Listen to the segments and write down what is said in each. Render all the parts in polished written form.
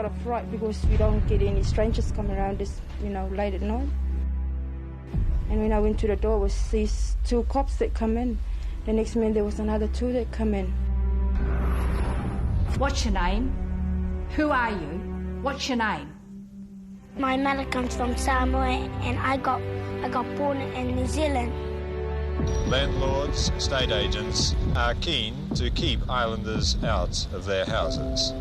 got a fright because we don't get any strangers coming around this, late at night. And when I went to the door, was these 2 cops that come in. The next minute there was another 2 that come in. What's your name? Who are you? What's your name? My mother comes from Samoa and I got born in New Zealand. Landlords, estate agents are keen to keep islanders out of their houses.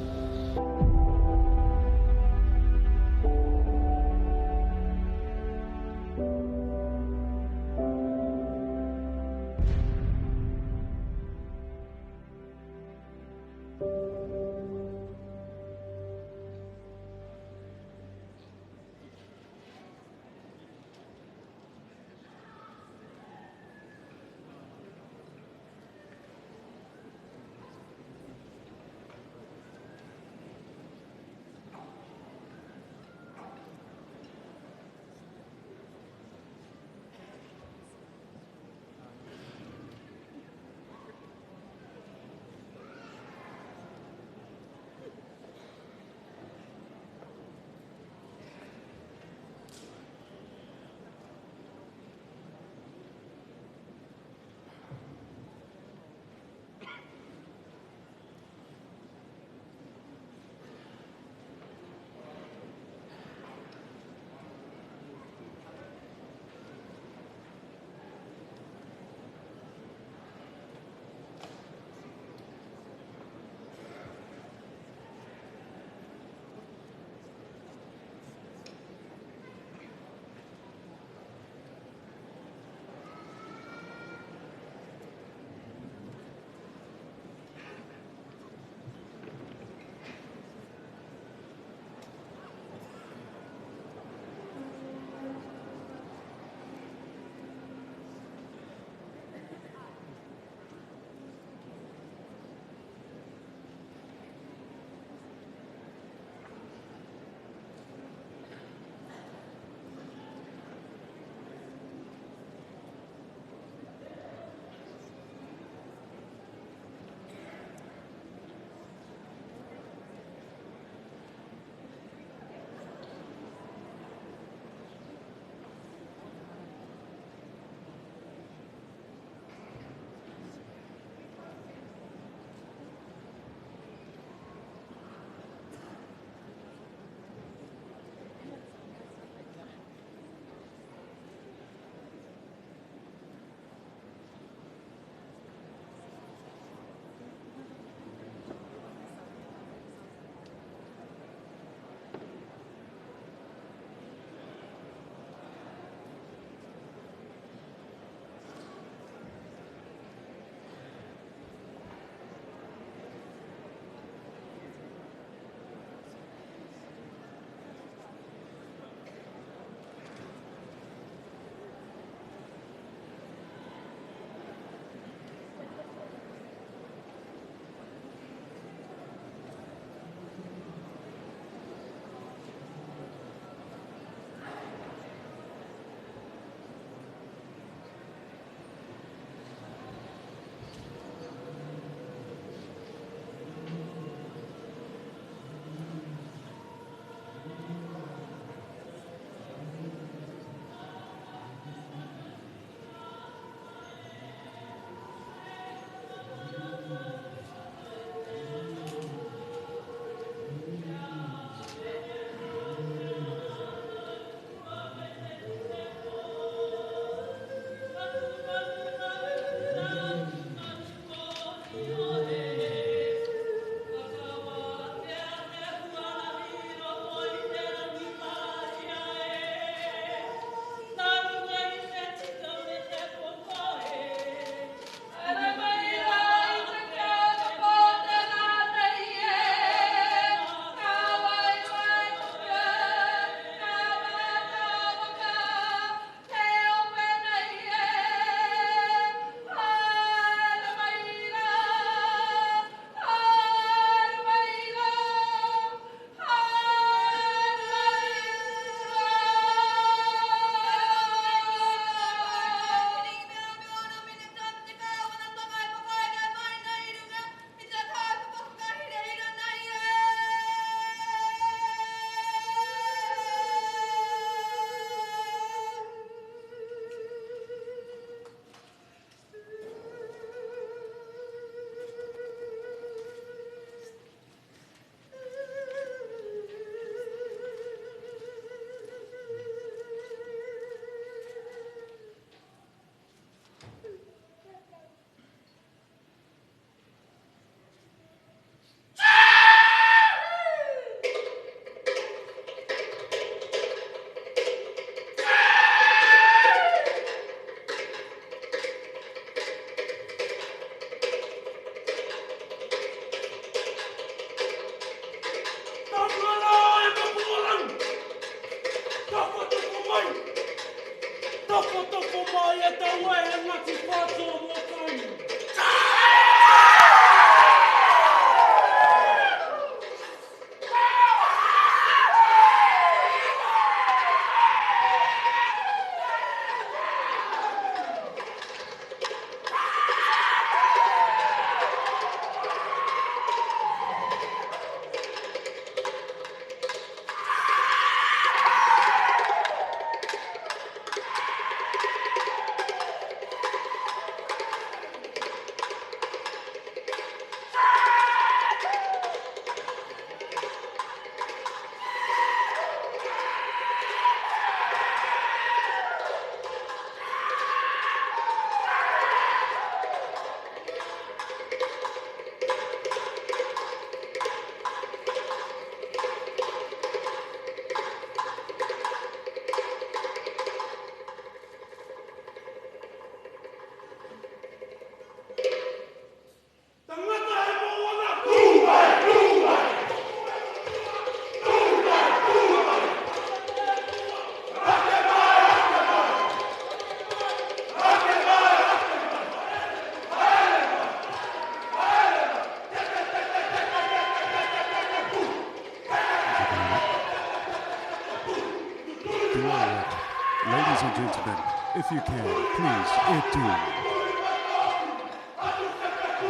Ladies and gentlemen, if you can, please,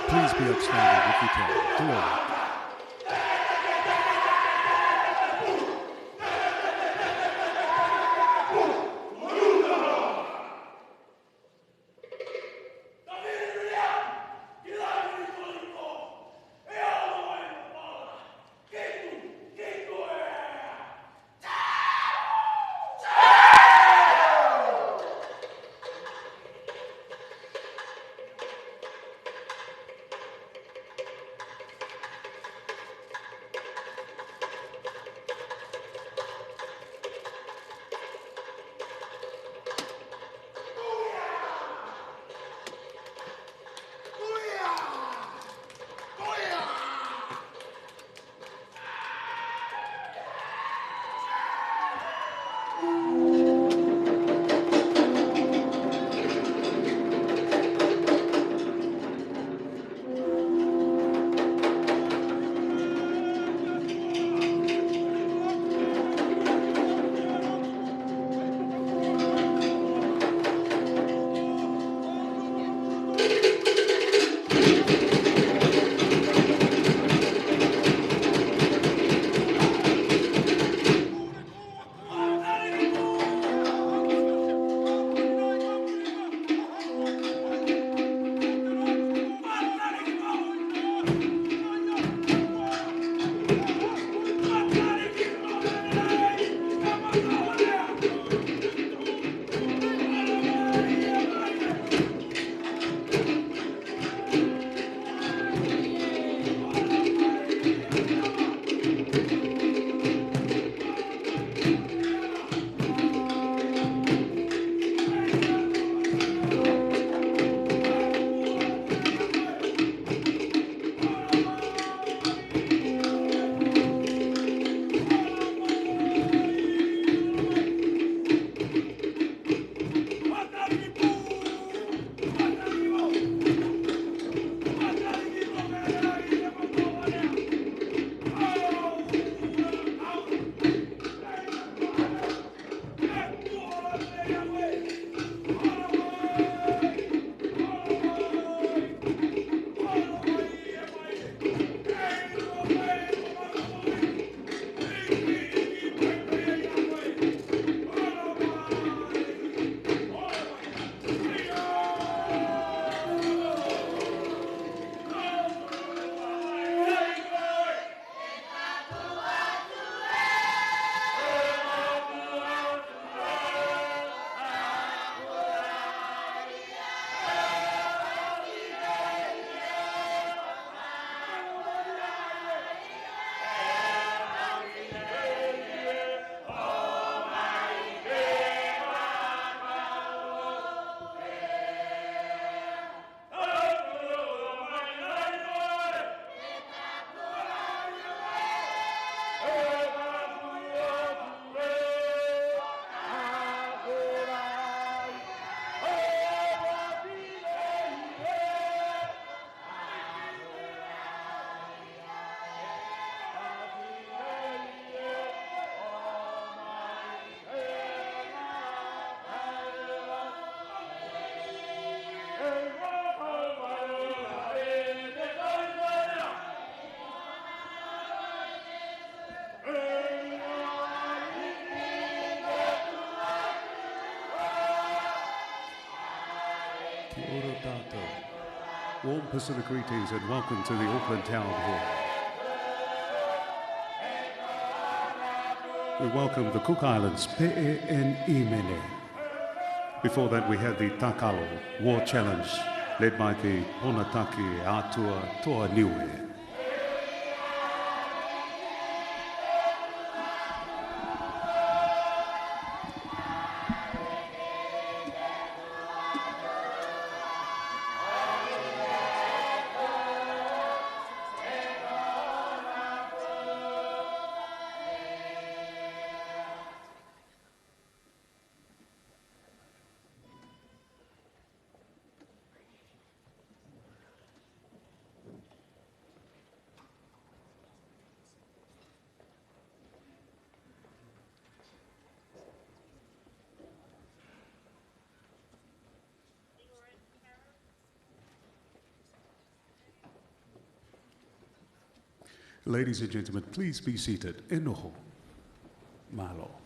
please be upstanding if you can. Do it. Kia ora tātou. Warm Pacific greetings and welcome to the Auckland Town Hall. We welcome the Cook Islands, Pe'e and Imene. Before that we had the Takalo War Challenge led by the Ponataki Atua Toa Niue. Ladies and gentlemen, please be seated. E noho. Malo.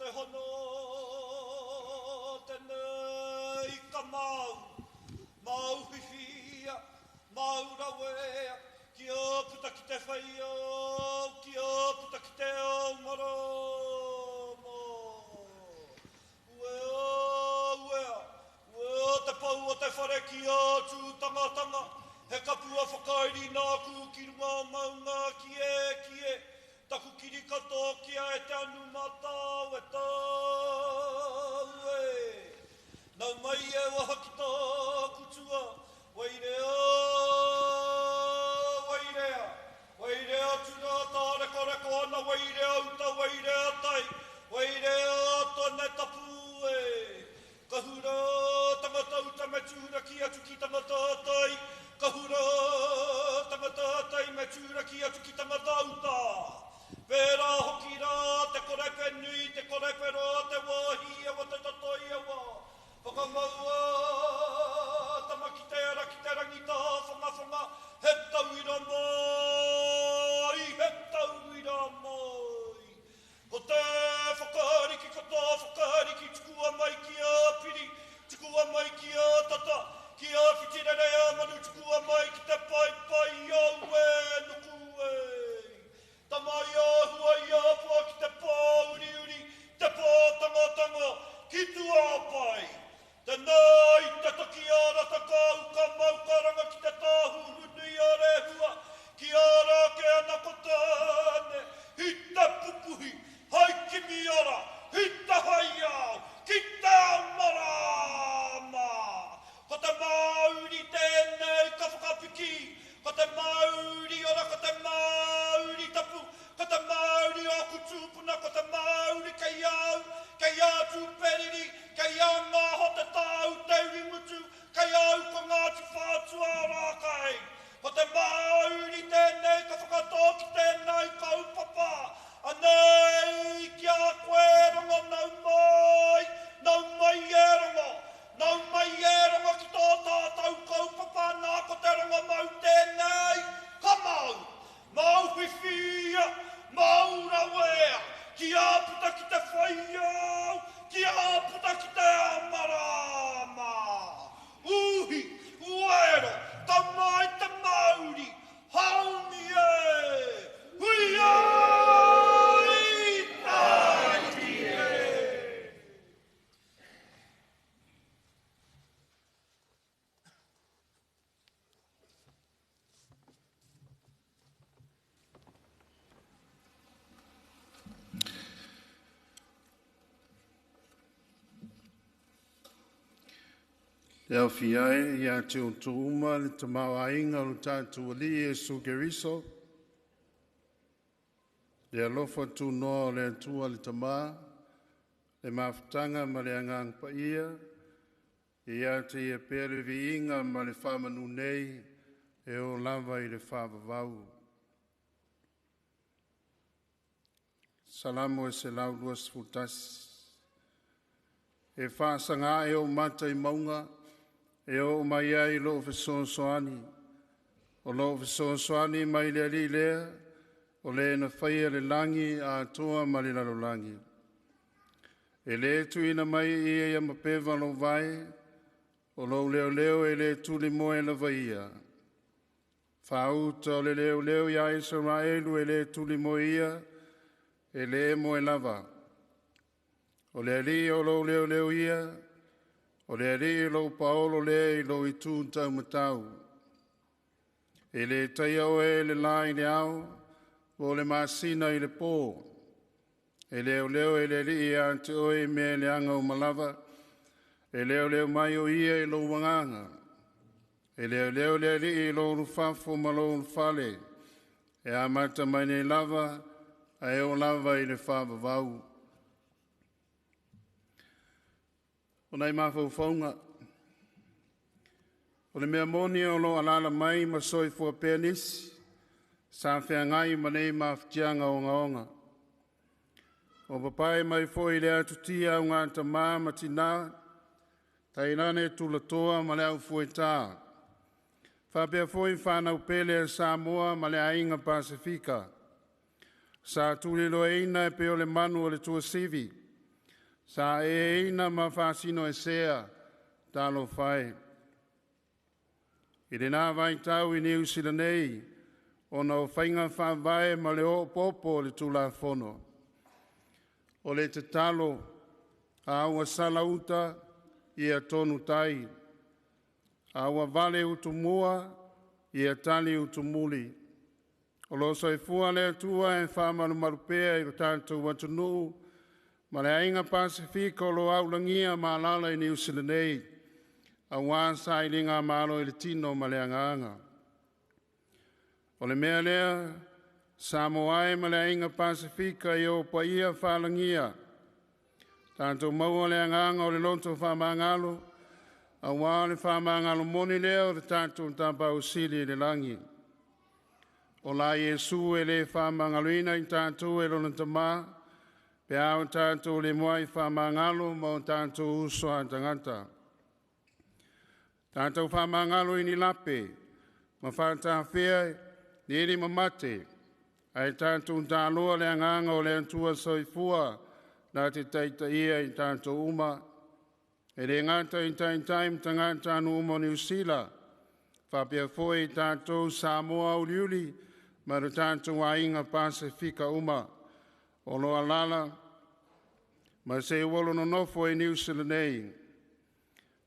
te hono tenei ka mau, mau whiwhia, mau rawea, ki o puta ki te whaio, ki o puta ki te o moromo. Ue te pau o te whare ki o tū tangatanga, he kapua whakairi nā ku ki runga maunga ki e, taku kiri katoa kia e te anu matau e tau e. Nau mai e waha ki tā kutua, wairea, wairea, wairea tūna tā reko reko ana, wairea uta, wairea tai, wairea tōne tapu e. Ka hura tangata uta me tūra ki atu ki tangata tai, ka hura tangata tai me tūra ki atu ki tangata uta. Pērā hoki rā, te korepe nui, te korepe rā, te wāhi ewa, te tatoi ewa. Whakamaua, tamaki te ara ki te rangi tā, whanga, he tauira mai, he tauira mai. Ko te whakariki katoa, whakariki tukua mai ki a piri, tukua mai ki a tata, ki a whitirere a manu, tukua mai ki te pai au e, nuku e. Tamai a hua i a pua ki te pā uri, te pā tanga, ki tua pai. Tēnei te toki a rata kau, ka mau karanga ki te tāhu hunui a rehua, ki a rake ana ko tāne, hi te pupuhi, hai ki mi ara, hi te hai au, ki te amarama. Ko te mauri tēnei ka whakapiki, ko te mauri ora, ko te mauri tapu, ko te mauri o kutupuna, ko te mauri kei au tūperiri, kei au ngā hote tāu teuri mutu, kei au ko ngā tiwhātua rākai. Ko te mauri tēnei ka whakatoki tēnei ka upapa, anei ki a koe rongo nau mai e rongo ki tō tātou ka upapa, nā ko te rongo mau tēnei, ka mau whiwhia, mau rawea, ki a puta ki te whaiau, ki a puta ki te amarama. Uhi, uero, tamai te mauri, haumi e, hui ai, taiti e. Te au fiae, ia te o tuuma, le te mauainga o tātua li e sugeriso. Le alofa tu noa le atua le tamā, le mawhitanga ma le angang pa ia, ia te ia pere vi inga ma le whamanu nei, e o lava i le whavavau. Salamo e se laudua sfutasi. E whaasanga e o mata i maunga, e o mai ai lo fesoasoani. O lo fesoasoani mai le ali lea, o le na whaia le langi a toa ma le lalo langi. E le tuina mai ia mapewa lo vai, o lo leo e le tuli moe la vaia. Whauta o le leo ia Israelu e le tuli moe ia, e le moe lava. O le ali o lo leo ia, o le ali lo paolo le i lo i tūntau matau. E le taia o e le lai le au, o le masina i le pō. E leo e le ali i ante oe me le anga o malava. E leo mai o ia i lo wanganga. E leo le ali i lo rufafo ma lo rufale. E amata mai ne lava, a e o lava i le whavavau. O nei mawhauwhaunga. O le mea moni o lo alala mai ma soi fua penis, sa whea ngai ma nei mawhtianga o ngaonga. O papai mai foi le atutia o ngā tamā ma tina, tainane tulatoa ma le au fue tā. Whapea foi whanau pele a Samoa ma le ainga Pasifika. Sa tuli lo eina e peo le manu o le tua sivi. Sa e ina mawhasino e sea talo whai. I re nā vai tau I New Zealand nei, o na o whainga whawai ma le o popo le tula whono. O le te talo, a aua sala uta I a tonu tai. A aua vale utumua I a tali utumuli. O lo soifua le atua e whamaru marupea I lo tātou watunu, ma le ainga Pasifika o lo aulangia ma lala I New Zealand nei, a wā sai ringa malo I le tino ma le anganga. O le mea lea, Samoa ma le ainga Pasifika I o pa ia whalangia. Tātou maua le anganga o le lonto whamangalo, a wā le whamangalo moni lea o le tātou tāpau sili le langi. O la Yesu e le whamangaloina I tātou e lona tamā, pe au tātou le moai whamangalo ma o tātou usoa tangata. Tātou whamangalo I ni lape, ma whātā whea ni eri mamate, ai tātou tāloa le anganga o le antua soifua nā te taita ia I tātou uma, e le ngata I taim tangata anu uma New Zealand, whapea foi I tātou Samoa uliuli, ma le tātou ainga Pasifika uma, o loa lala, ma se wolo no nofo I New Zealand nei,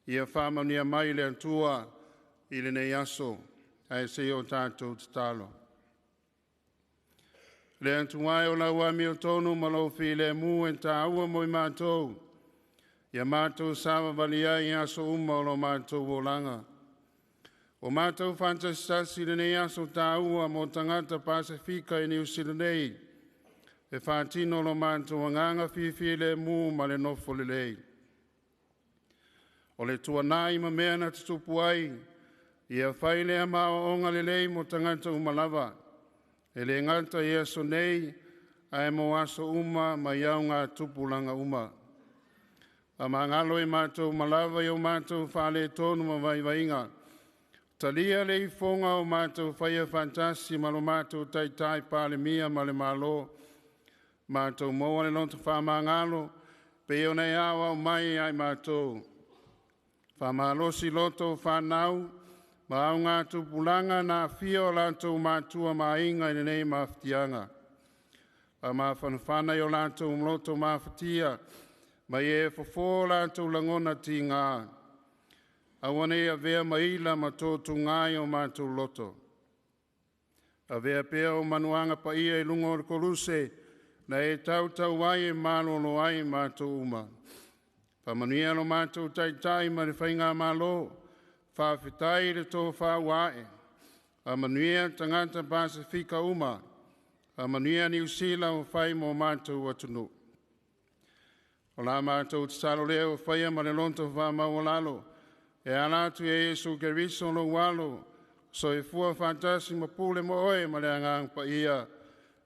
ia whamania mai le antua I le nei aso, ai se o tātou te talo. Le antuai o lau ami o tonu ma lau fi le mu en tā ua mo I mātou, ia mātou sawa valia I aso uma o lo mātou wolanga. O mātou fantasitasi le nei aso tā ua mo tangata Pasifika I New Zealand nei, e whātino lo mātou anganga fi le mu ma le nofo le lei. O le tua nai ma mea na tutupu ai, ia whai lea mao onga le lei mo tangata umalawa, e le ngata ia so nei, ai mo aso uma ma iau ngā tupulanga uma. A mangalo I mātou malawa I o mātou whale tonu ma vaivainga, talia le I fonga o mātou whaia fantasi ma lo mātou tai pāle mia ma le malo, mātou moa le lonta whamangalo, pe o nei awa o mai ai mātou. Whamalosi loto whanau, ma au ngā tupulanga nā whia o lātou mātua mainga I nei mawhitianga. A mā whanawhana I o lātou mloto mawhitia, ma e fofo lātou langona ti ngā. A wane a vea maila ma tōtu ngai o mātou loto. A vea pea o manuanga pa ia I lungo o koruse, na e tau ai e malo lo ai mātou uma. Pamanuia lo mātou tai ma le whainga malo, whawhitai le tō whawae. Pamanuia tangata Pasifika uma, pamanuia New Zealand o whai mo mātou atunu. O la mātou te salo leo whaia ma le lonto whamau lalo, e alatu e Yesu ke riso lo walo, so e fua fantasi ma pule mo oe ma le angang pa ia,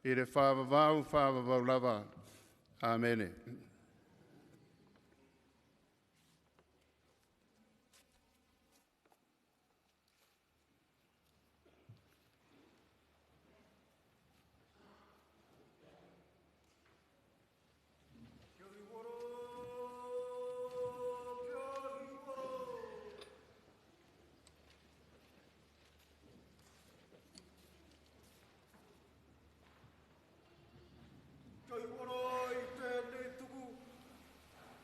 I le whawavau lava. Amen.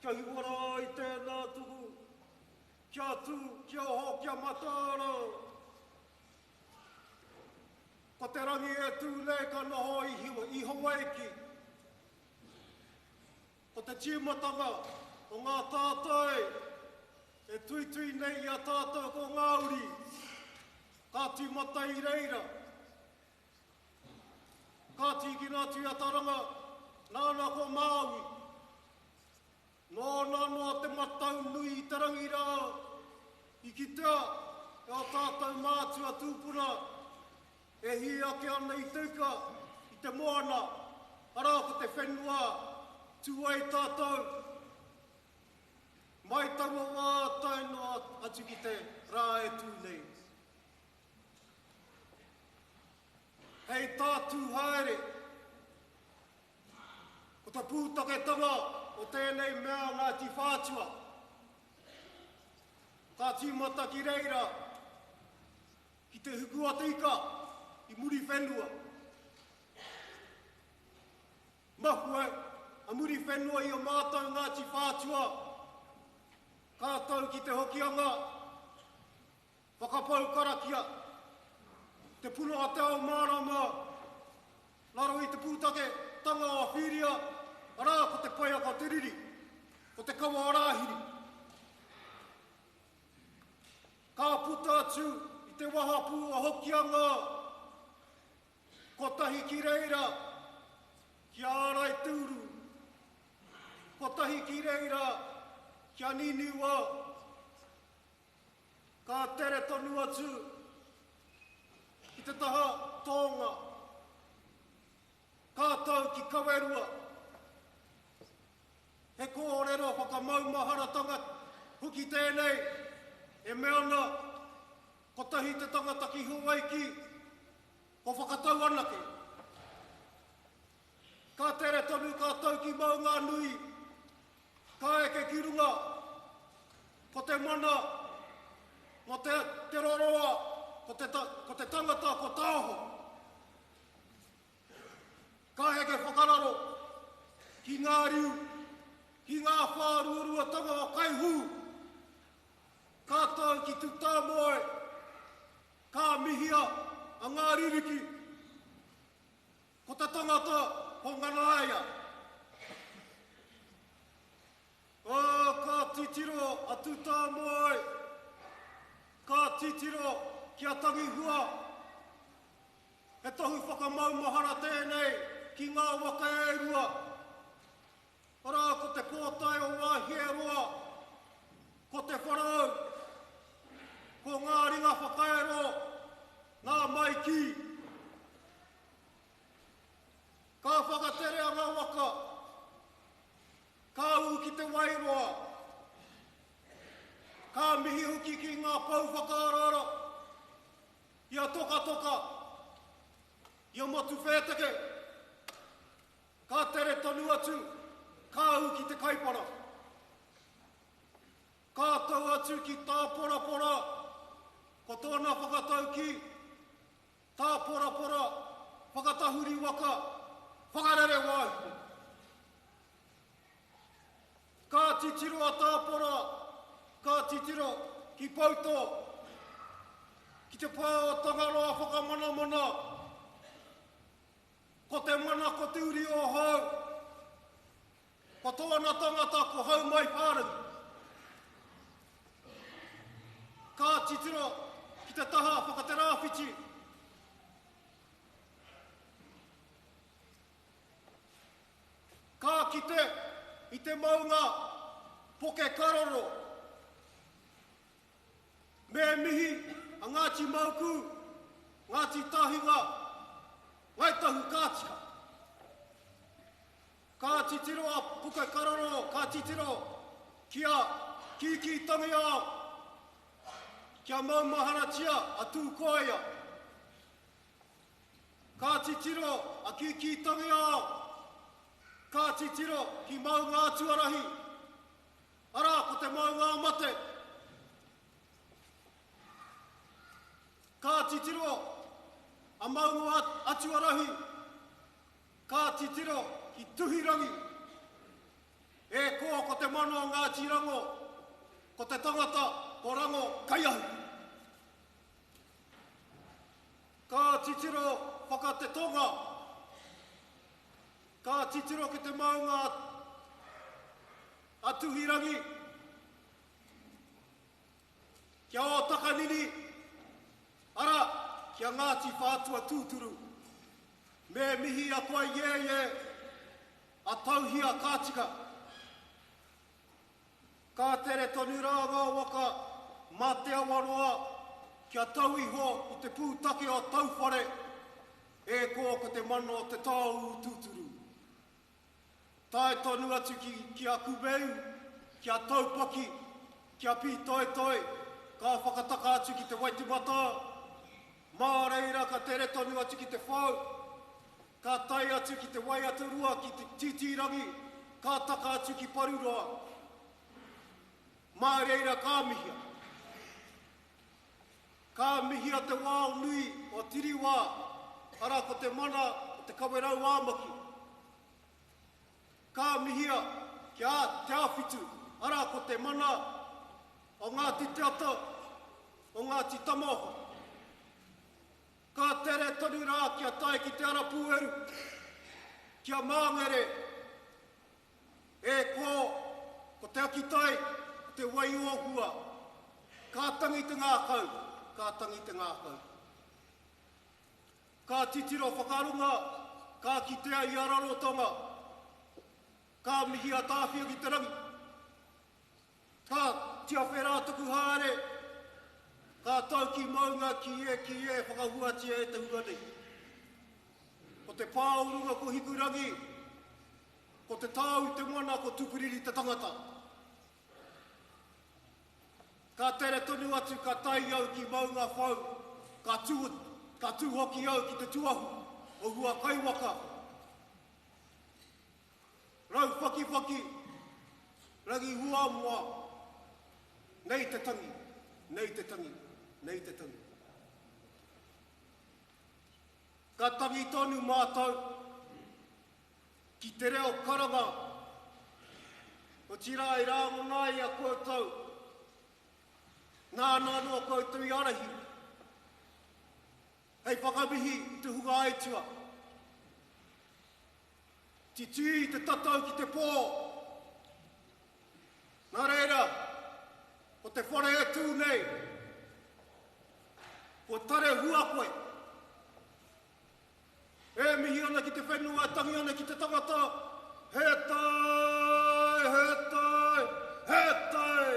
Kia hiwara I tēnā tuku, kia tū, kia ho, kia matara. Ko te rangi e tū le ka noho I Hawaii. Ko te tīmatanga o ngā tātai, e tui nei a tātou ko Ngāuri, ka tīmata I reira. Ka tīkina tui ataranga, nāna ko Māui. Nōna noa te matau nui I te rangi rā, I ki tea, e o tātou mātua tūpuna, e hi ake ana I tuka, I te moana, ara ko te whenua, tūai tātou. Mai taua wā taino atu ki te rā e tū nei. Hei tātū haere, o te pūtaketanga, o tēnei mea whātua. Ka tīmata ki reira, ki te hukua tika, i muri whenua. Mahue, a muri whenua i o mātou Ngāti whātua, kātou ki te hokianga, whakapau karakia, te puno a te ao mārama, laro i te pūtake, tanga o whiria, arā ko te pai aka te riri, ko te kawa arāhiri. Ka puta atu i te wahapū a hokianga, ko tahi ki reira, ki ārai tūru, ko tahi ki reira, ki aniniwa, ka tere tonu atu, i te taha tōnga, kātou ki kawerua, he kōrero whakamaumaharatanga, huki tēnei, e meana, ko tahi te tangata ki Hawaii, ko whakatau anake. Ka tere tonu kātou ki maunga nui, ka eke ki runga, ko te mana, mo te roroa, ko te tangata, ko tāho. Ka heke whakararo, ki ngā riu, ki ngā whāruarua tanga o kaihu, kātou ki tu tāmoe, ka mihia a ngā ririki, ko te tangata o nganaia. O, ka titiro a tu tāmoe, ka titiro ki a tangi hua, he tohu whakamaumahara tēnei ki ngā waka e rua. Ora, ko te pōtai o wāhie roa, ko te wharau, ko ngā ringa whakaero, ngā maiki. Ka whakatere a ngā waka, ka u ki te wairoa, ka mihi huki ki ngā pau whakaarara, ia toka, ia matu whēteke, ka tere tonu atu, ka u ki te kaipara. Ka tau atu ki tā pora, ko tōna whakatau ki tā pora, whakatahuri waka, whakarere wāhi. Ka titiro a tā pora, ka titiro ki pauto, ki te pāo tangaroa whakamana, ko te mana ko te uri o hau, ko tōna tangata ko hau mai pārungu. Ka titiro ki te taha whakaterāwhiti. Ka kite i te maunga poke karoro. Me mihi a Ngāti Mauku, Ngāti Tahinga, Ngaitahu Kātika. Ka titiro a poke karoro, ka titiro ki a kiki tangi ao, kia maumaharatia a tūkoia. Ka titiro a kiki tangi ao, ka titiro ki maunga atuarahi. Ara, ko te maunga mate. Ka titiro a maunga atuarahi. Ka titiro ki tuhirangi. E koa ko te mano Ngāti Rango, ko te tangata o rango kaiahu. Ka titiro whakate tonga. Ka titiro ki te maunga atuhirangi. Kia o takanini. Ara, kia Ngāti whātua tūturu. Me mihi a koe ye, a tauhia kātika. Ka tere tonu rā ngā waka, mā te awaroa, kia tau iho i te pūtake o tauwhare, e koa ko te mano o te tāu tūturu. Tai tonu atu ki a kubeu, ki a taupaki, ki a pi toi, ka whakataka atu ki te waitimata, mā reira ka tere tonu atu ki te whau, ka tai atu ki te wai aturua, ki te titirangi, ka taka atu ki paruroa. Mā reira kāmihia. Kāmihia te wāo nui o tiriwā, ara ko te mana o te kawerau āmaki. Kāmihia kia te awhitu, ara ko te mana o ngā titiata, o ngā titamoho. Ka tere tonu rā kia tae ki te ara pūeru, kia māngere, e ko te akitai, te wai ohua, ka tangi te ngākau, ka tangi te ngākau. Ka titiro whakarunga, ka kitea i ararotonga, ka mihi a tāwhia ki te rangi, ka tia whera tuku haere, ka tau ki maunga ki e, whakahuatia e te huanei. Ko te pāurunga ko hikurangi, ko te tāu te moana ko tupuriri te tangata. Ka tere tonu atu ka tai au ki maunga whau, ka tū hoki au ki te tuahu, o hua kaiwaka. Rau whaki, rangi hua mua, nei te tangi, nei te tangi, nei te tangi. Ka tangi tonu mātau, ki te reo karanga, o tira i rāngo nai a koutou, nā no koutou i arahi. Hei whakamihi i te hunga aitua. Ti tui te tatau ki te pō. Nā reira, o te whare e tū nei, ko tare hua koe. E mihi ana ki te whenua, tangi ana ki te tangata, he tai, he tai, he tai.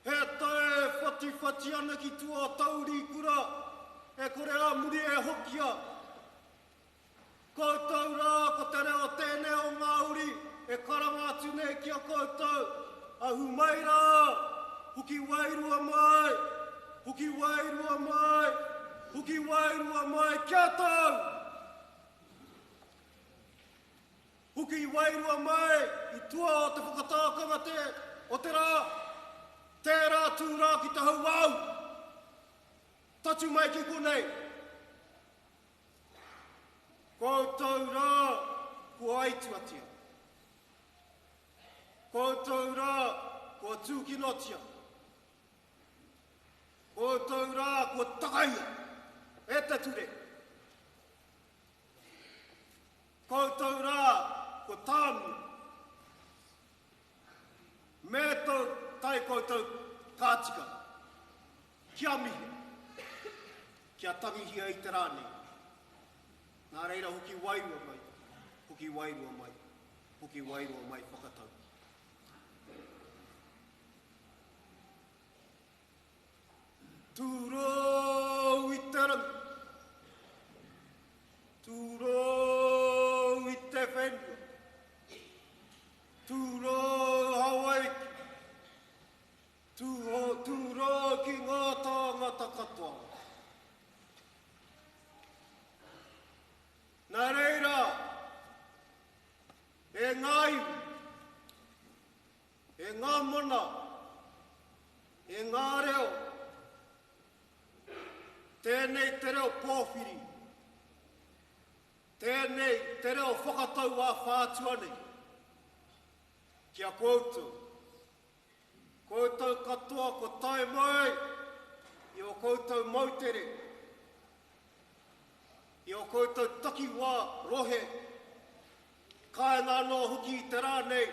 He tai, whati ana ki tua tauri kura, e kore a muri e hokia. Koutou rā, ko te reo tēnei o Māori, e karanga atu nei kia koutou. Ahu mai rā, huki wairua mai, huki wairua mai, huki wairua mai, kia tau. Huki wairua mai, i tua o te whakatākanga o te rā, tērā tūrā ki te hau au. Tatu mai ki konei. Koutou rā, ko aituatia. Koutou rā, ko tūkinotia. Koutou rā, ko takaia. E te ture. Koutou rā, ko tāmi. Me tau tai koutou kātika. Kia mihi. Kia tangihia i te rānei. Nā reira hoki wairua mai. Hoki wairua mai. Hoki wairua mai whakatau. Tūrou i te rangi. Tūrou i te whenua. Tūrou hawaiki. Tūrou ki ngā tāngata katoa. Nā reira, e ngā iwi, e ngā mana, e ngā reo, tēnei te reo pōwhiri, tēnei te reo whakatau a whātua nei, kia koutou. Koutou katoa ko tae mai, i o koutou mautere, i o koutou takiwā rohe, kāinga no hoki i te rānei.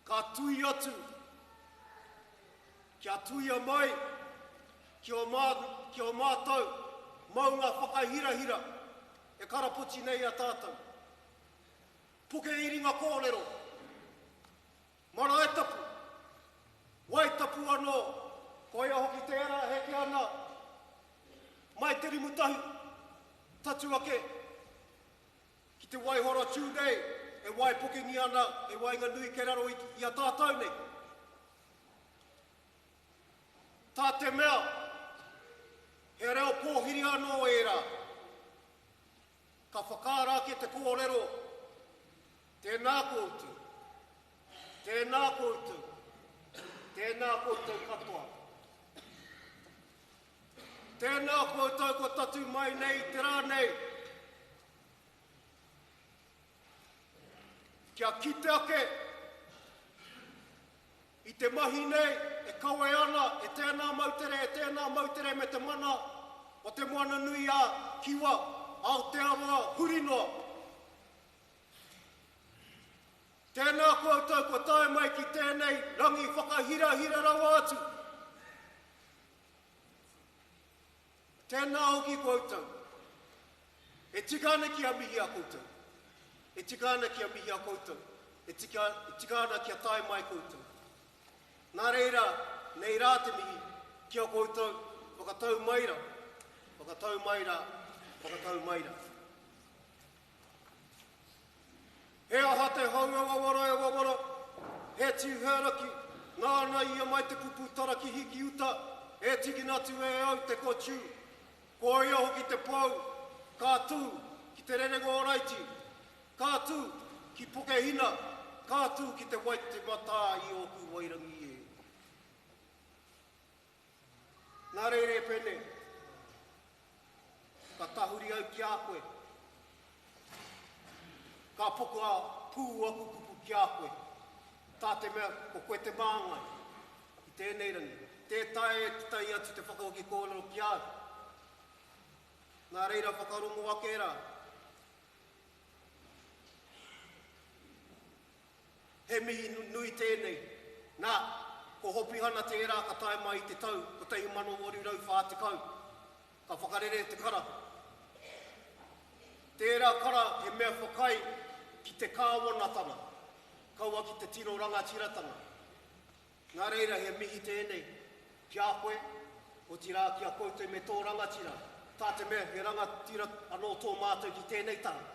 Ka tui atu, kia tuia mai, ki o mātou, maunga whakahirahira, e karaputi nei a tātou. Puke i ringa kōrero, mara e tapu, wai tapu anō, koe a hoki te era heke ana, mai te rimutahi, tatu ake, ki te waihora tūnei, e wai pukingi ana, e wai ngā nui ke raro i a tātou nei. Tā te mea, he reo pōhiri anō e rā, ka whakara ke te kōrero, Tēnā koutou. Tēnā koutou. Tēnā koutou katoa. Tēnā koutou ko tatu mai nei te rā nei. Kia kite ake. I te mahi nei, e kawe ana, e tēnā mautere me te mana o te moana nui a kiwa, Aotearoa, Hurinoa. Tēnā koutou ko tae mai ki tēnei rangi whakahira rawa atu. Tēnā hoki koutou. E tikana ki a mihi a koutou. E tikana ki a mihi a koutou. E tikana ki a tae mai koutou. Nā reira, nei rā te mihi, kia koutou, whakatau maira. Whakatau maira. He aha te haunga wawara, he tūhēraki, nāna ia mai te pupu taraki hiki uta, he tiki natu e au te kochu, ko ia hoki te pau, kā tū ki te rerengo oraiti, kā tū ki poke hina, kā tū ki te waite mata i oku wairangi e. Nā reire pene, ka tahuri au ki a koe. Ka poko a pū aku kupu ki a koe. Tā te mea, ko koe te māngai. I tēnei rangi. Tētae e te tai atu te whakaoki kōrero ki a. Nā reira whakarongo ake rā. He mihi nui tēnei. Nā, ko hopi hana te era ka tae mai te tau, ko te mano ori rau whātekau. Ka whakarere te kara. Tērā kara he mea whakai ki te kāwanatanga. Kaua ki te tino rangatiratanga. Nā reira he mihi tēnei. Ki a koe, o tira ki a koutou me tō rangatira. Tā te mea he rangatira anō tō mātou ki tēnei tanga.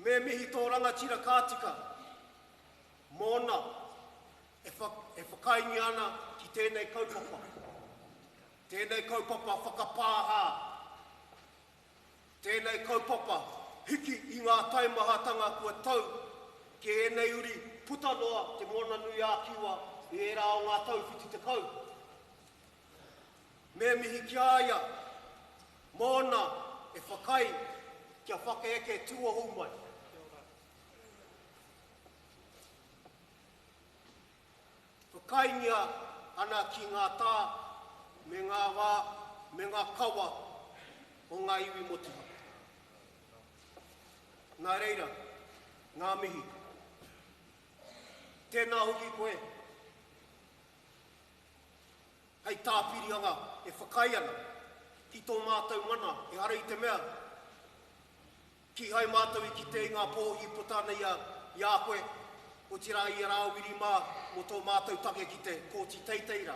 Me mihi tō rangatira kātika. Mōna, e whakaingi ana ki tēnei kaupapa. Tēnei kaupapa whakapāhā. Tēnei kaupapa hiki i ngā taimahatanga kua tau ke enei uri putanoa te mona nui a kiwa i e rā o ngā tau whiti te kau. Me mihi ki aia, mōna e whakai kia whakaeke tuahu mai. Whakaingia ana ki ngā tā, me ngā wā, me ngā kawa o ngā iwi motuha. Nā reira, ngā mihi. Tēnā hoki koe. Hei tāpirianga e whakai ana ki tō mātou mana e hara i te mea. Ki hai mātou i ki te ngā pōhi putana i a koe. O tira i a rāwiri mā mo tō mātou take ki te kōti teiteira.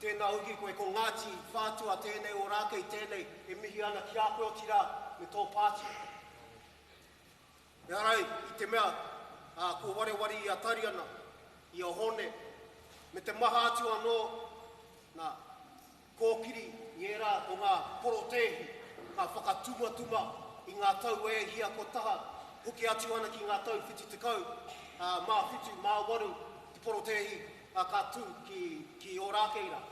Tēnā hoki koe ko ngāti whātua tēnei o rākei tēnei e mihi ana ki a koe o tira me tō pāti. E harai, i te mea, ko warewari i a tari ana, i a hone, me te maha atu anō, nā kōkiri i e rā o ngā porotehi, ka whakatuma i ngā tau e hia ko taha, hoki atu ana ki ngā tau whiti te kau, mā whitu, mā waru, te porotehi, ka tū ki o rākeira.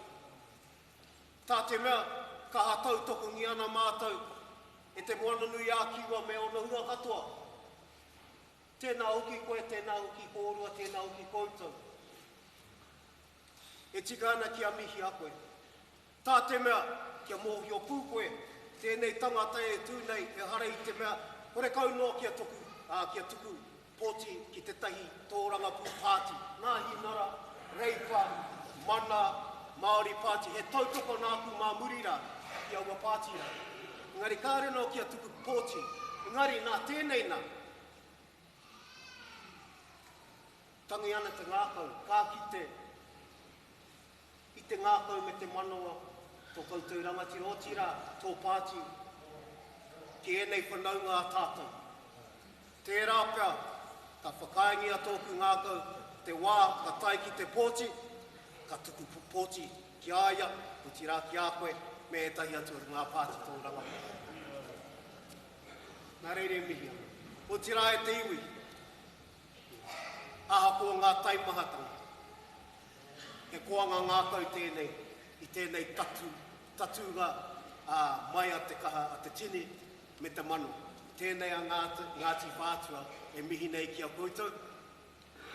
Tā te mea, ka hatau tokungi ana mātou, e te moana nui a kiwa me ona hua katoa. Tēnā hoki koe, tēnā hoki kōrua, tēnā hoki koutou. E tika ana ki a mihi a koe. Tā te mea, kia mōhi o pū koe, tēnei tangata e tūnei, e hara i te mea, kore kau noa kia tuku pōti ki te tahi tōranga pū pāti. Nāhi nara, reipa, mana, Māori pāti, he tautoko nāku mā murira ki aua pātira. Engari kāre no kia tuku pōti, engari nā tēnei nā. Tangi ana te ngākau, kā kite, i te ngākau me te manoa, tō koutou rangatira o tira, tō pāti, ki enei whanau ngā tātou. Tērā pia, ka whakaingia tōku ngākau, te wā, ka tai ki te pōti, ka tuku pōti ki aia, o tira ki a koe, me e tahi atu ngā pāti tō rangatira. Nā reire mihia. O tira e te iwi. Aha ko ngā taimahatanga. He koanga ngā kau tēnei, i tēnei tatu ngā mai a te kaha, a te tini, me te mano. Tēnei a Ngāti Whātua e mihi nei ki a koutou,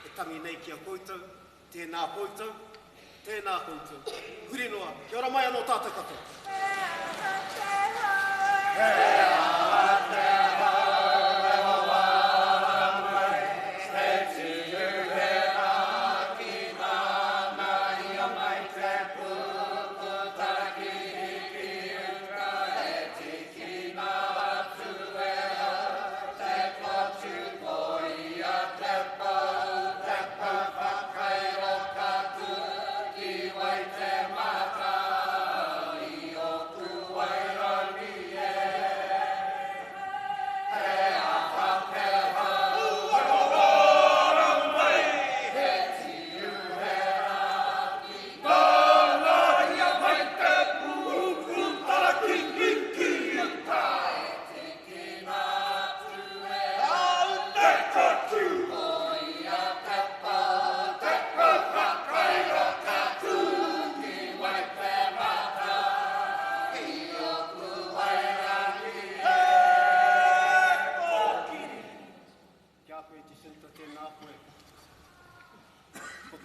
e tangi nei ki a koutou, tēnā koutou, huri noa. Kia ora mai anō tātou katoa.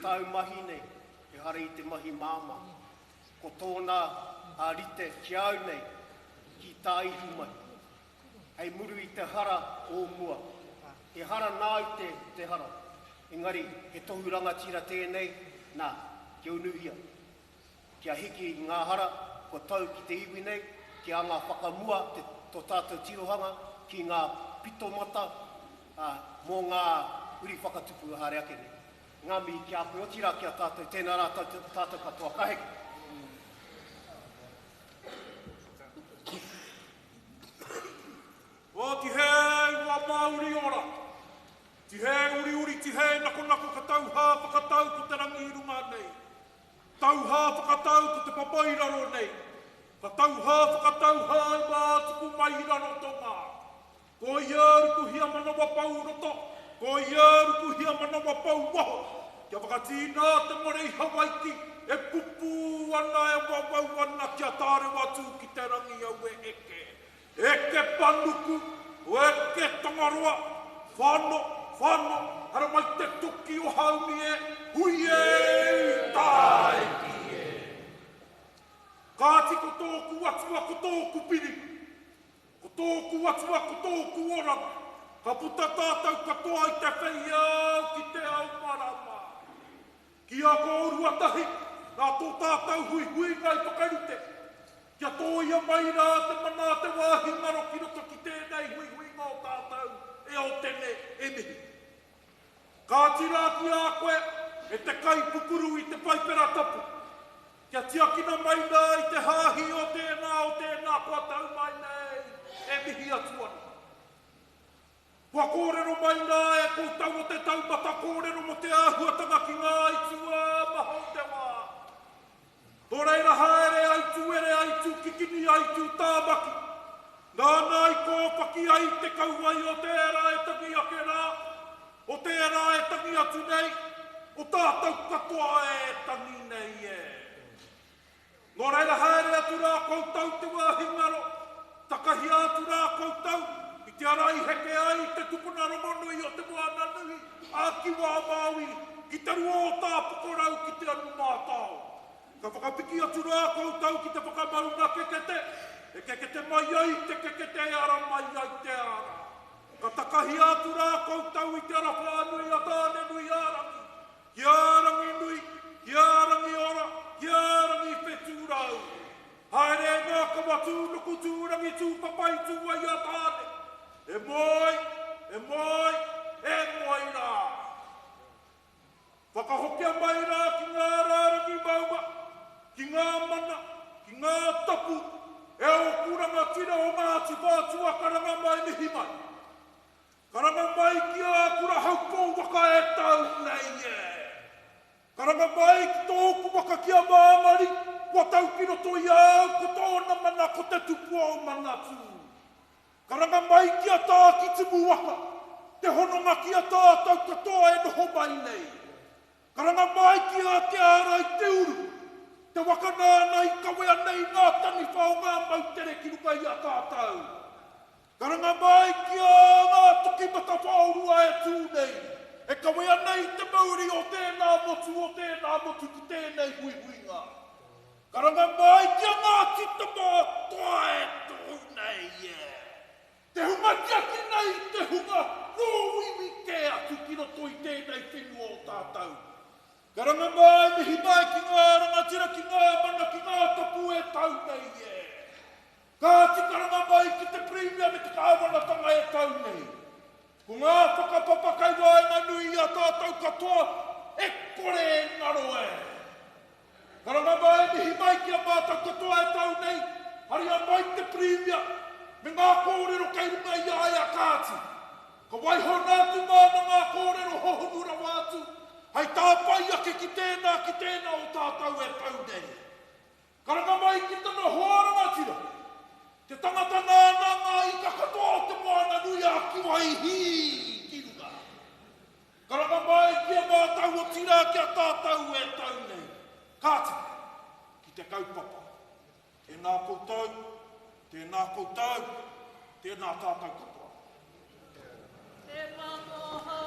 Tau mahi nei, e hara I te mahi māma. Ko tōna a rite ki au nei, ki tā ihu mai. Hei muru I te hara o mua. He hara nā I te hara. Engari, he tohuranga tira tēnei, nā, ki unuhia. Kia hiki I ngā hara, ko tau ki te iwi nei, ki a ngā whakamua, tō tātou tirohanga, ki ngā pito mata, mō ngā uri whakatupu hare ake nei. Ngā mi ki a koe o tira ki a tātou, tēnā rā tātou katoa kaheke. O tihei wa Māori ora. Tihei uri, tihei nako ka tau hāwhakatau ko te rangi I runga nei. Tau hāwhakatau ko te papairaro nei. Ka tau hāwhakatau hai mā tuku mai raro tonga. Ko iaru ku hia manawa pau roto. Ko iaru ku hia manawa pau waho. Kia whakatīnā te more I Hawaiki. E pupu ana e wawau ana kia tāre watu ki te rangi au e eke. Eke panuku, o eke tongaroa. Whano, hara mai te tuki o haumi e. Hui e tai ki e. Kāti ko tōku atua ko tōku piri. Ko tōku atua ko tōku oranga. Ka puta tātou katoa I te whei au ki te au marama. Kia ko orua tahi, nā tō tātou hui ngai whakarute. Kia tō ia mai rā te mana te wāhi ngaro ki roto ki tēnei hui ngā tātou e o tene e mihi. Ka tira ki a koe e te kai pukuru I te paipera tapu. Kia tiakina mai nā I te hāhi o tēnā kua tau mai nei e mihi atuana. Kua kōrero mai nā e kōtau o te taumata kōrero mo te āhuatanga ki ngā itua mahau te wā. Tō reira haere aitu ere aitu kikini aitu tāmaki. Nā nai kōpaki ai te kauai o tērā e tangi ake rā. O tērā e tangi atu nei. O tātou katoa e tangi nei e. Nō reira haere atu rā kōtau te wāhi ngaro. Takahi atu rā kōtau. I te arai heke ai te tupuna romonui o te moana nui, a ki wā Māui, ki te rua o tā pukorau ki te anu mātau. Ka whakapiki atu rā koutou ki te whakamauna kekete, e kekete mai ai te kekete ara mai ai te ara. Ka takahi atu rā koutou I te ara whānui a tāne nui arangi. Ki arangi nui, ki arangi ora, ki arangi whetūrau. Haere ngā kawatu nuku tūrangi tū papai tū ai a tāne. E moi rā. Whakahokia mai rā ki ngā rārangi mauma, ki ngā mana, ki ngā tapu, e o kuranga tira o Ngāti Whātua karanga mai mihi mai. Karanga mai ki a kura haupō waka e tau nei e. Karanga mai ki tōku waka ki a māngari, kua tau ki roto I au, ko tōna mana ko te tupu o manatu. Karanga mai ki a tā ki te muaka, te hononga ki a tātou katoa e noho mai nei. Karanga mai ki a te ara i te uru, te wakanāna i kawea nei ngā tani whao ngā mautere ki ruka i a tātou. Karanga mai ki a ngā tuki mata whaurua e tū nei, e kawea nei te mauri o tēnā motu ki tēnei huihuinga. Karanga mai ki a ngā tita mā toa e tū nei, Te hunga tiaki nei, te hunga rōwiwi ke atu ki roto i tēnei whenua o tātou. Karanga mai, mihi mai ki ngā rangatira, ki ngā mana, ki ngā tapu e tau nei, Kāti karanga mai ki te premia me te kāwanatanga e tau nei. Ko ngā whakapapa kai waenga nui a tātou katoa, e kore e ngaro e. Karanga mai, mihi mai ki a mātou katoa e tau nei, haria mai te premia, me ngā kōrero kei runga i aia kāti. Ka waiho nātu māna ngā kōrero hohonura wātu, hei tāpai ake ki tēnā o tātou e tau nei. Karanga mai ki tana hoaranga tira, te tangata nāna ngā i ka katoa te moana nui a ki wai hi ki runga. Karanga mai ki a mātau o tira ki a tātou e tau nei. Kāti, ki te kaupapa, tēnā koutou, tēnā koutou, tēnā tātou katoa. Te mamoha,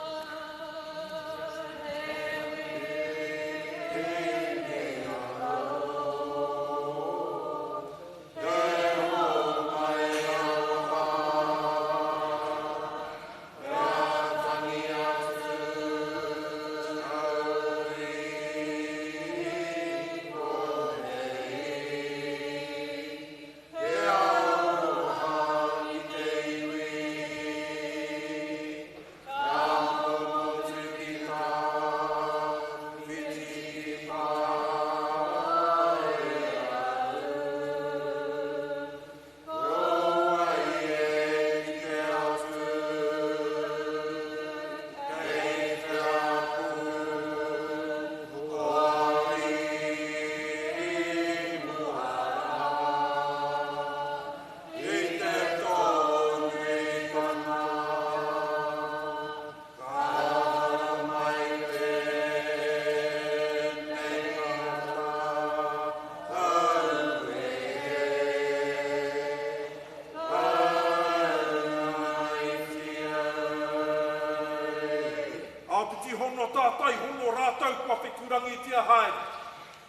tātai hono rātau kua whikurangi tia hae.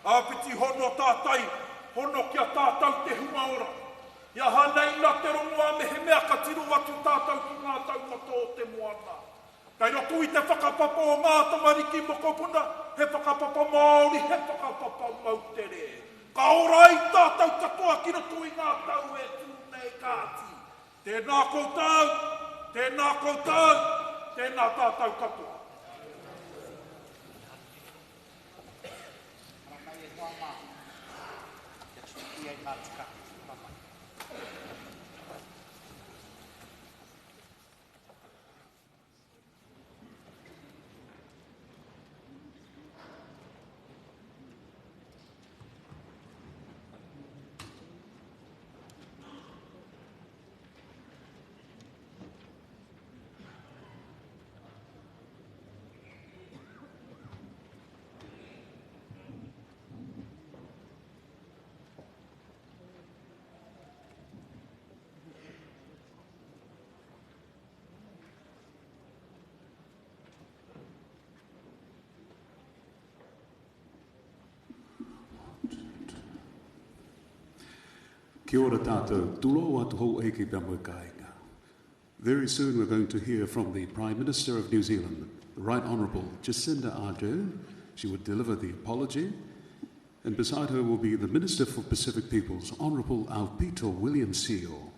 Āpiti hono tātai, hono kia tātou te humaora. Ia hanei nā te rongoa me he mea ka tiro atu tātou ki ngā taumato o te moana. Kei roto i te whakapapa o ngā tamariki mokopuna, he whakapapa Māori, he whakapapa Mautere. Ka ora i tātou katoa ki roto i ngā tau e tūnei kāti. Tēnā koutou, tēnā koutou, tēnā tātou katoa. Kia ora tātou, tulo atu hou eiki pia moe kāinga. Very soon we're going to hear from the Prime Minister of New Zealand, the Right Honourable Jacinda Ardern. She would deliver the apology. And beside her will be the Minister for Pacific Peoples, Honourable Alpito William Seal.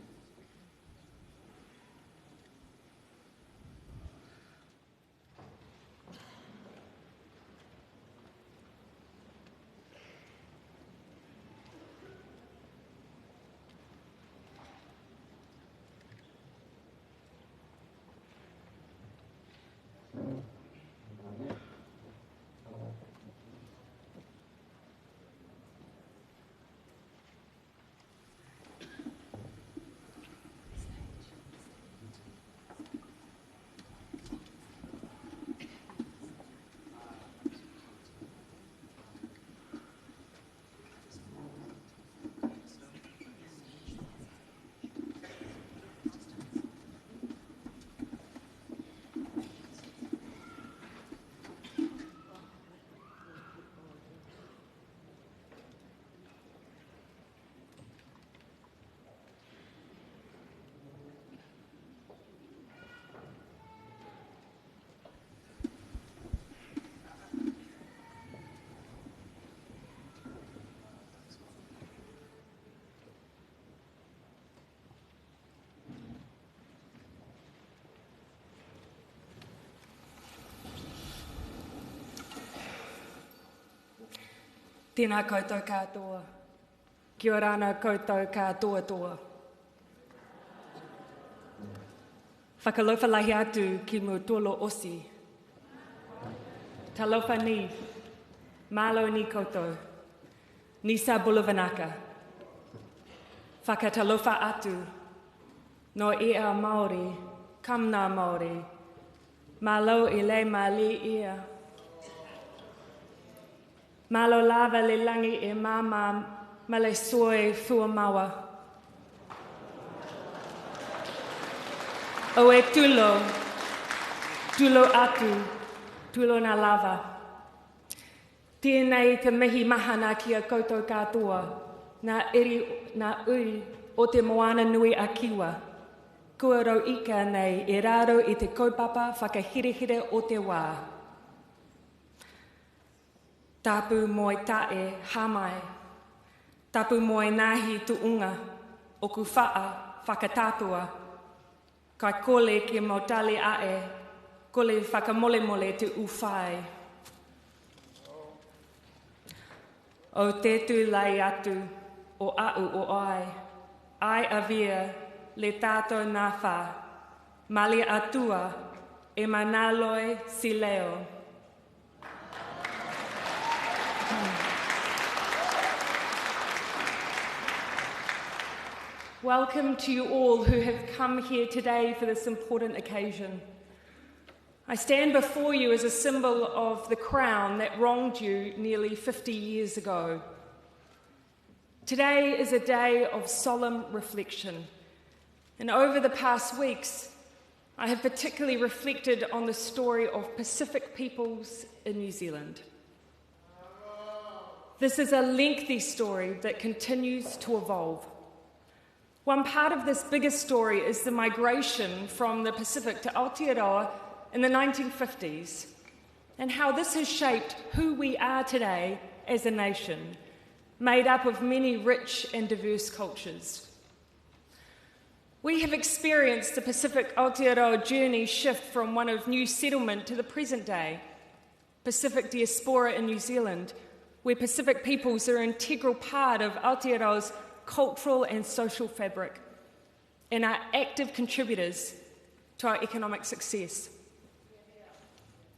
Tēnā koutou katoa. Kia ora ana koutou katoa. Whakalofa lahi atu ki mu tolo osi. Talofa ni, malo ni koutou. Nisa bulavanaka. Whakatalofa atu. No ea Māori, kamna Māori. Malo I le mali ia. Malo lava le langi e mama male soe fua mawa. O e tulo atu, tulo na lava. Tēnei te mihi mahana ki a koutou katoa, nā uri o te moana nui a kiwa. Kua rau ika nei e raro I te kaupapa whakahirehere o te wā. Tapu moi tae hamai. Tapu moi nahi tuunga o ku whaa whakatapua. Kai kole ke mautale ae, kole whakamole te uwhai. O te tu lai atu o au o ai avia le tātou nā whā, mali atua e manaloi si leo. Welcome to you all who have come here today for this important occasion. I stand before you as a symbol of the crown that wronged you nearly 50 years ago. Today is a day of solemn reflection. And over the past weeks, I have particularly reflected on the story of Pacific peoples in New Zealand. This is a lengthy story that continues to evolve. One part of this bigger story is the migration from the Pacific to Aotearoa in the 1950s, and how this has shaped who we are today as a nation, made up of many rich and diverse cultures. We have experienced the Pacific Aotearoa journey shift from one of new settlement to the present day, Pacific diaspora in New Zealand, where Pacific peoples are an integral part of Aotearoa's cultural and social fabric and are active contributors to our economic success.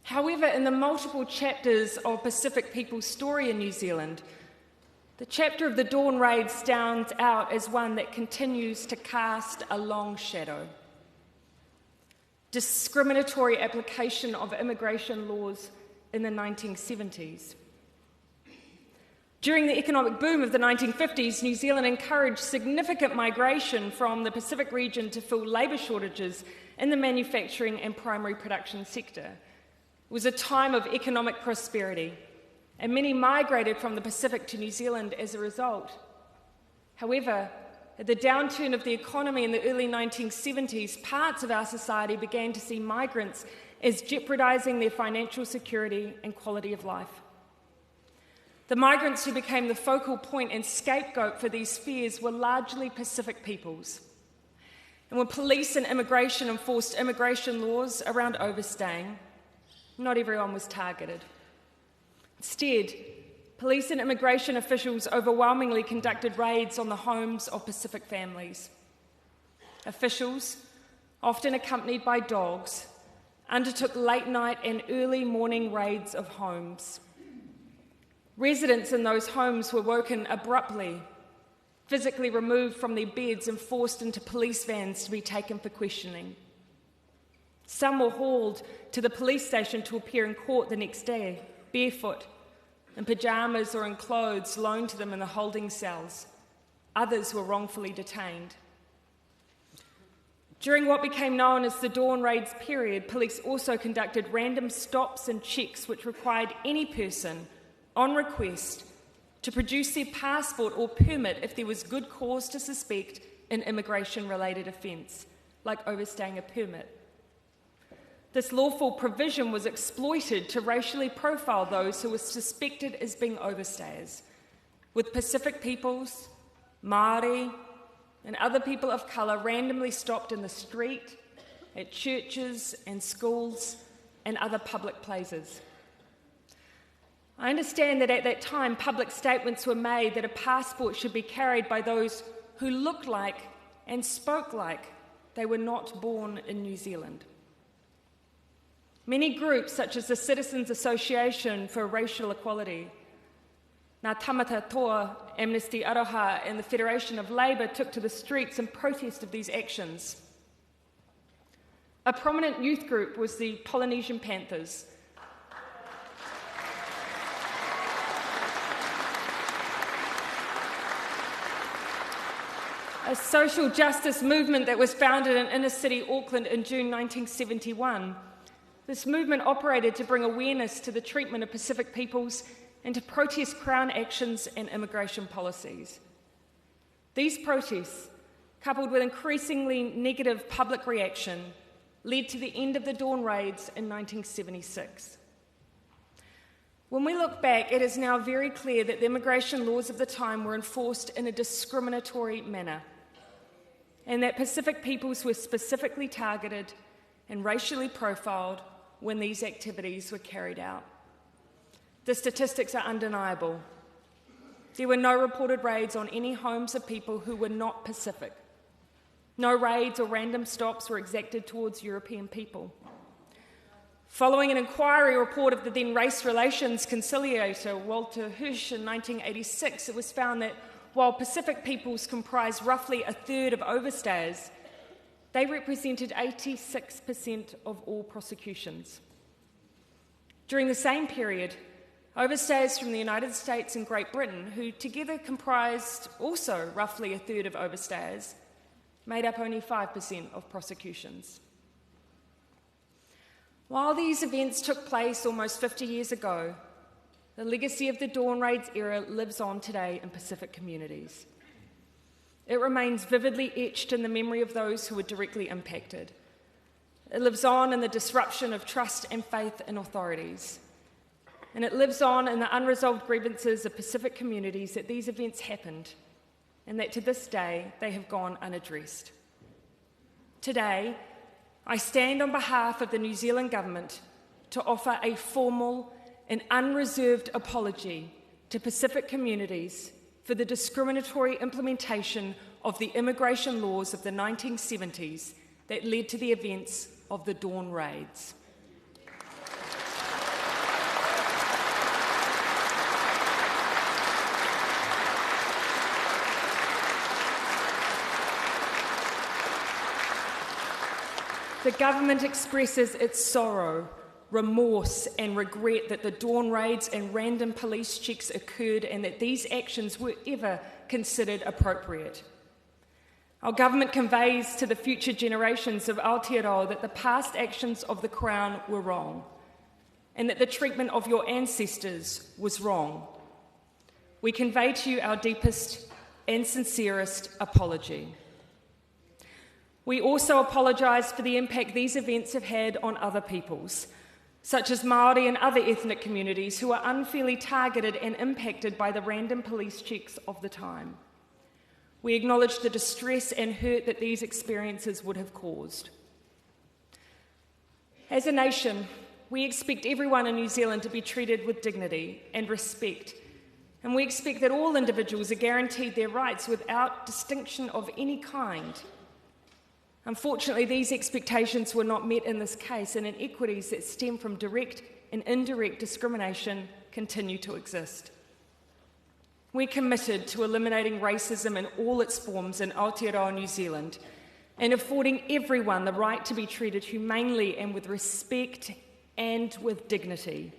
However, in the multiple chapters of Pacific people's story in New Zealand, the chapter of the Dawn Raid stands out as one that continues to cast a long shadow. Discriminatory application of immigration laws in the 1970s. During the economic boom of the 1950s, New Zealand encouraged significant migration from the Pacific region to fill labour shortages in the manufacturing and primary production sector. It was a time of economic prosperity, and many migrated from the Pacific to New Zealand as a result. However, at the downturn of the economy in the early 1970s, parts of our society began to see migrants as jeopardizing their financial security and quality of life. The migrants who became the focal point and scapegoat for these fears were largely Pacific peoples. And when police and immigration enforced immigration laws around overstaying, not everyone was targeted. Instead, police and immigration officials overwhelmingly conducted raids on the homes of Pacific families. Officials, often accompanied by dogs, undertook late-night and early morning raids of homes. Residents in those homes were woken abruptly, physically removed from their beds and forced into police vans to be taken for questioning. Some were hauled to the police station to appear in court the next day, barefoot, in pyjamas or in clothes loaned to them in the holding cells. Others were wrongfully detained. During what became known as the Dawn Raids period, police also conducted random stops and checks which required any person, on request, to produce their passport or permit if there was good cause to suspect an immigration-related offence, like overstaying a permit. This lawful provision was exploited to racially profile those who were suspected as being overstayers, with Pacific peoples, Māori, and other people of colour randomly stopped in the street, at churches and schools and other public places. I understand that at that time public statements were made that a passport should be carried by those who looked like and spoke like they were not born in New Zealand. Many groups, such as the Citizens Association for Racial Equality, Ngā Tamata Toa, Amnesty Aroha and the Federation of Labour took to the streets in protest of these actions. A prominent youth group was the Polynesian Panthers. A social justice movement that was founded in inner-city Auckland in June 1971. This movement operated to bring awareness to the treatment of Pacific peoples and to protest Crown actions and immigration policies. These protests, coupled with increasingly negative public reaction, led to the end of the Dawn Raids in 1976. When we look back, it is now very clear that the immigration laws of the time were enforced in a discriminatory manner, and that Pacific peoples were specifically targeted and racially profiled when these activities were carried out. The statistics are undeniable. There were no reported raids on any homes of people who were not Pacific. No raids or random stops were exacted towards European people. Following an inquiry report of the then Race Relations Conciliator Walter Hirsch in 1986, it was found that while Pacific peoples comprised roughly a third of overstayers, they represented 86% of all prosecutions. During the same period, overstayers from the United States and Great Britain, who together comprised also roughly a third of overstayers, made up only 5% of prosecutions. While these events took place almost 50 years ago, the legacy of the Dawn Raids era lives on today in Pacific communities. It remains vividly etched in the memory of those who were directly impacted. It lives on in the disruption of trust and faith in authorities. And it lives on in the unresolved grievances of Pacific communities that these events happened and that to this day they have gone unaddressed. Today, I stand on behalf of the New Zealand Government to offer a formal and unreserved apology to Pacific communities for the discriminatory implementation of the immigration laws of the 1970s that led to the events of the Dawn Raids. The government expresses its sorrow, remorse and regret that the Dawn Raids and random police checks occurred and that these actions were ever considered appropriate. Our government conveys to the future generations of Aotearoa that the past actions of the Crown were wrong and that the treatment of your ancestors was wrong. We convey to you our deepest and sincerest apology. We also apologise for the impact these events have had on other peoples, such as Māori and other ethnic communities who are unfairly targeted and impacted by the random police checks of the time. We acknowledge the distress and hurt that these experiences would have caused. As a nation, we expect everyone in New Zealand to be treated with dignity and respect, and we expect that all individuals are guaranteed their rights without distinction of any kind. Unfortunately, these expectations were not met in this case, and inequities that stem from direct and indirect discrimination continue to exist. We're committed to eliminating racism in all its forms in Aotearoa, New Zealand, and affording everyone the right to be treated humanely and with respect and with dignity.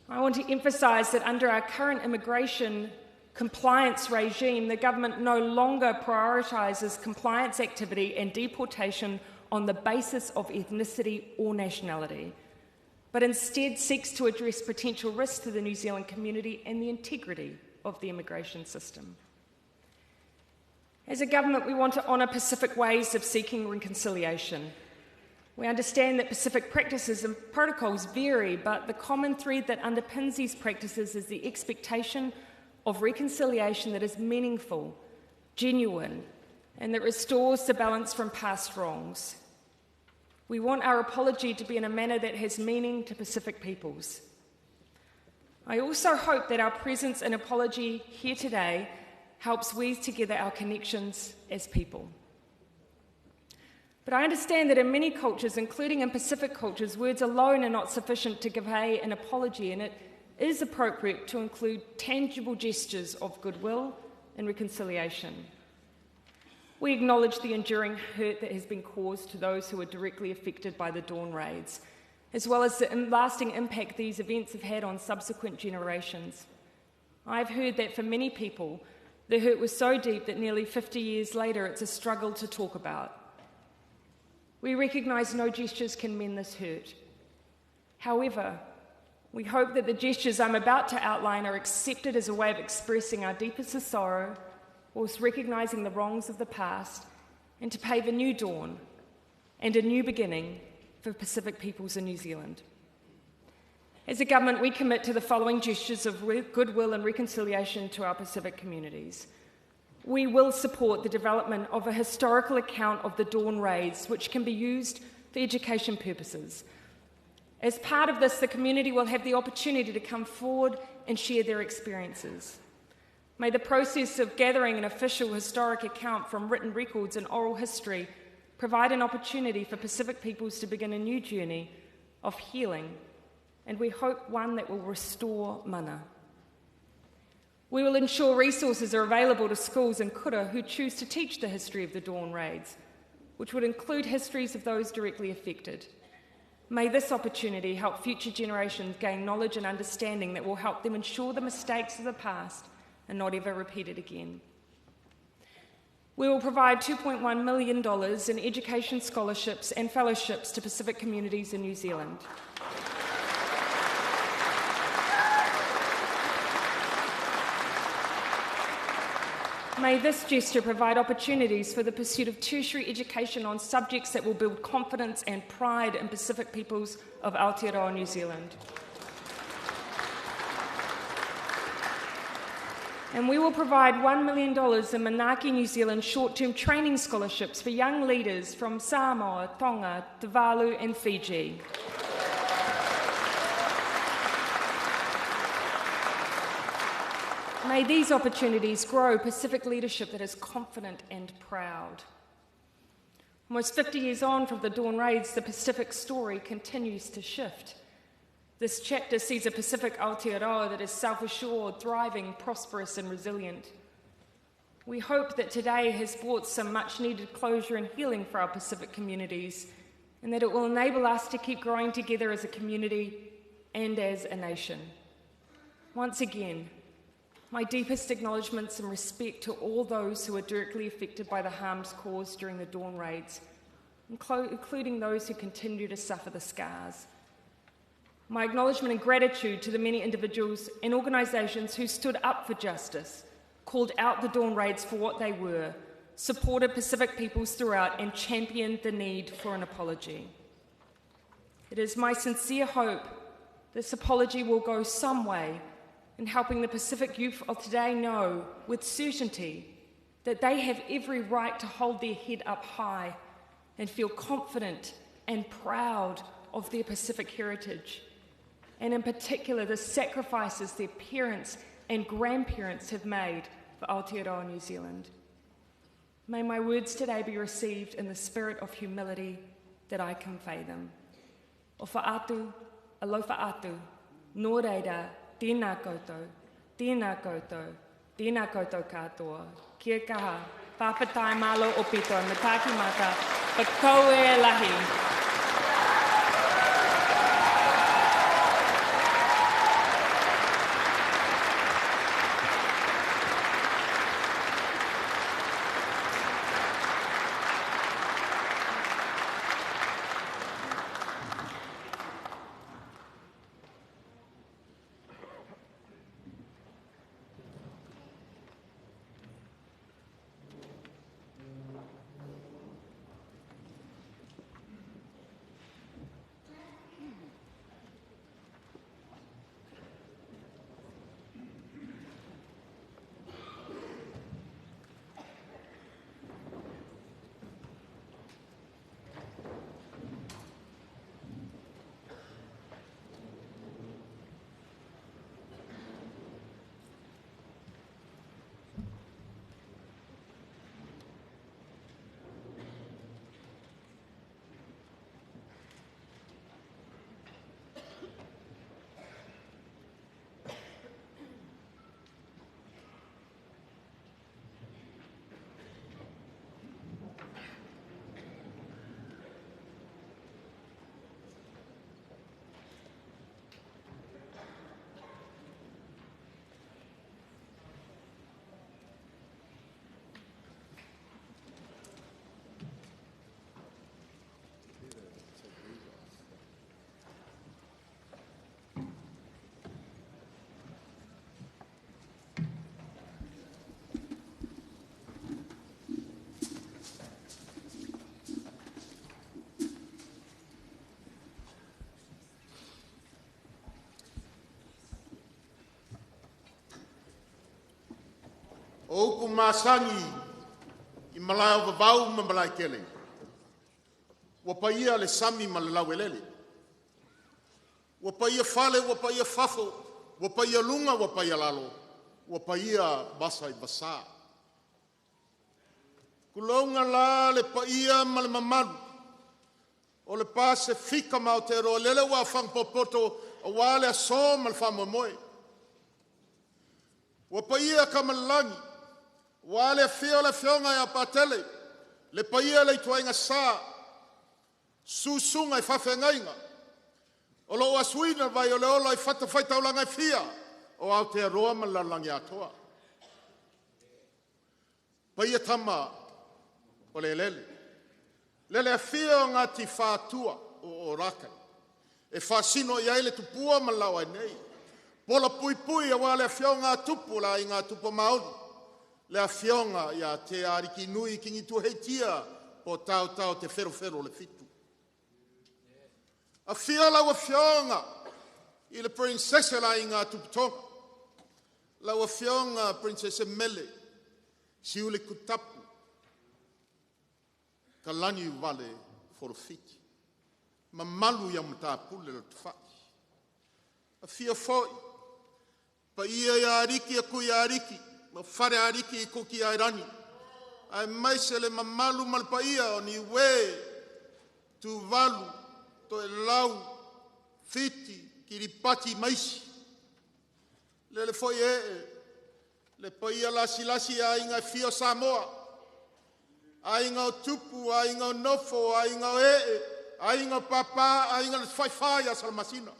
I want to emphasise that under our current immigration compliance regime, the government no longer prioritises compliance activity and deportation on the basis of ethnicity or nationality, but instead seeks to address potential risks to the New Zealand community and the integrity of the immigration system. As a government, we want to honour Pacific ways of seeking reconciliation. We understand that Pacific practices and protocols vary, but the common thread that underpins these practices is the expectation of reconciliation that is meaningful, genuine, and that restores the balance from past wrongs. We want our apology to be in a manner that has meaning to Pacific peoples. I also hope that our presence and apology here today helps weave together our connections as people. But I understand that in many cultures, including in Pacific cultures, words alone are not sufficient to convey an apology, and it is appropriate to include tangible gestures of goodwill and reconciliation. We acknowledge the enduring hurt that has been caused to those who were directly affected by the Dawn raids, as well as the lasting impact these events have had on subsequent generations. I've heard that for many people, the hurt was so deep that nearly 50 years later it's a struggle to talk about. We recognise no gestures can mend this hurt. However, we hope that the gestures I'm about to outline are accepted as a way of expressing our deepest sorrow, whilst recognising the wrongs of the past, and to pave a new dawn and a new beginning for Pacific peoples in New Zealand. As a government, we commit to the following gestures of goodwill and reconciliation to our Pacific communities. We will support the development of a historical account of the Dawn raids, which can be used for education purposes. As part of this, the community will have the opportunity to come forward and share their experiences. May the process of gathering an official historic account from written records and oral history provide an opportunity for Pacific peoples to begin a new journey of healing, and we hope one that will restore mana. We will ensure resources are available to schools and kura who choose to teach the history of the Dawn raids, which would include histories of those directly affected. May this opportunity help future generations gain knowledge and understanding that will help them ensure the mistakes of the past are not ever repeated again. We will provide $2.1 million in education scholarships and fellowships to Pacific communities in New Zealand. May this gesture provide opportunities for the pursuit of tertiary education on subjects that will build confidence and pride in Pacific peoples of Aotearoa, New Zealand. And we will provide $1 million in Manaaki, New Zealand short-term training scholarships for young leaders from Samoa, Tonga, Tuvalu and Fiji. May these opportunities grow Pacific leadership that is confident and proud. Almost 50 years on from the Dawn raids, the Pacific story continues to shift. This chapter sees a Pacific Aotearoa that is self-assured, thriving, prosperous and resilient. We hope that today has brought some much-needed closure and healing for our Pacific communities, and that it will enable us to keep growing together as a community and as a nation. Once again, my deepest acknowledgements and respect to all those who are directly affected by the harms caused during the Dawn raids, including those who continue to suffer the scars. My acknowledgement and gratitude to the many individuals and organisations who stood up for justice, called out the Dawn raids for what they were, supported Pacific peoples throughout and championed the need for an apology. It is my sincere hope this apology will go some way in helping the Pacific youth of today know with certainty that they have every right to hold their head up high and feel confident and proud of their Pacific heritage, and in particular the sacrifices their parents and grandparents have made for Aotearoa, New Zealand. May my words today be received in the spirit of humility that I convey them. O whaatu, alofa atu, nō reira, tēnā koutou, tēnā koutou, tēnā koutou katoa, kia kaha, pāpatai malo o pito, mataki mata, pakoe lahi. O uku masangi I malai o vavau ma malai kele. Wa paia le sami ma le lauelele. Wa paia fale, wa paia fafo, wa paia lunga, wa paia lalo. Wa paia basa I basa. Kulonga la le paia ma le mamalu. O le pase fika ma o te roa lele wa fang popoto a wale a so ma le famo moe. Wa paia kamalangi. Wale a fio le fionga ya patele. Le paia le tuainga sa. Susunga I whawhengainga. O lo asuina vai o le ola I whatawhai taulanga I fia. O Aotearoa ma lalangi atoa. Paia tama o le lele. Lele a fia o ngati whātua o rakai. E whasino I aile tupua ma lawa nei. Pola pui pui a wale a fia o ngā tupu la I ngā tupu maori. Le a fionga ia te ariki nui ki ngi tu heitia po tau te whero le fitu. A fia lau a fionga I le princesa la I ngā tuputonga. Lau a fionga princesa Mele si ule kutapu. Ka lani wale forfiti. Ma malu ia mtapule le tufaki. A fia foi. Pa ia ia ariki a kui ariki. Ma whare ariki I koki airani. Ai maise le mamalu malpaia o ni we tu valu to e lau fiti kiripati maisi. Le foi le paia lasi a inga fio Samoa. A inga o tupu, a inga o nofo, a inga o a inga papa, a inga le whaiwhai a salmasina.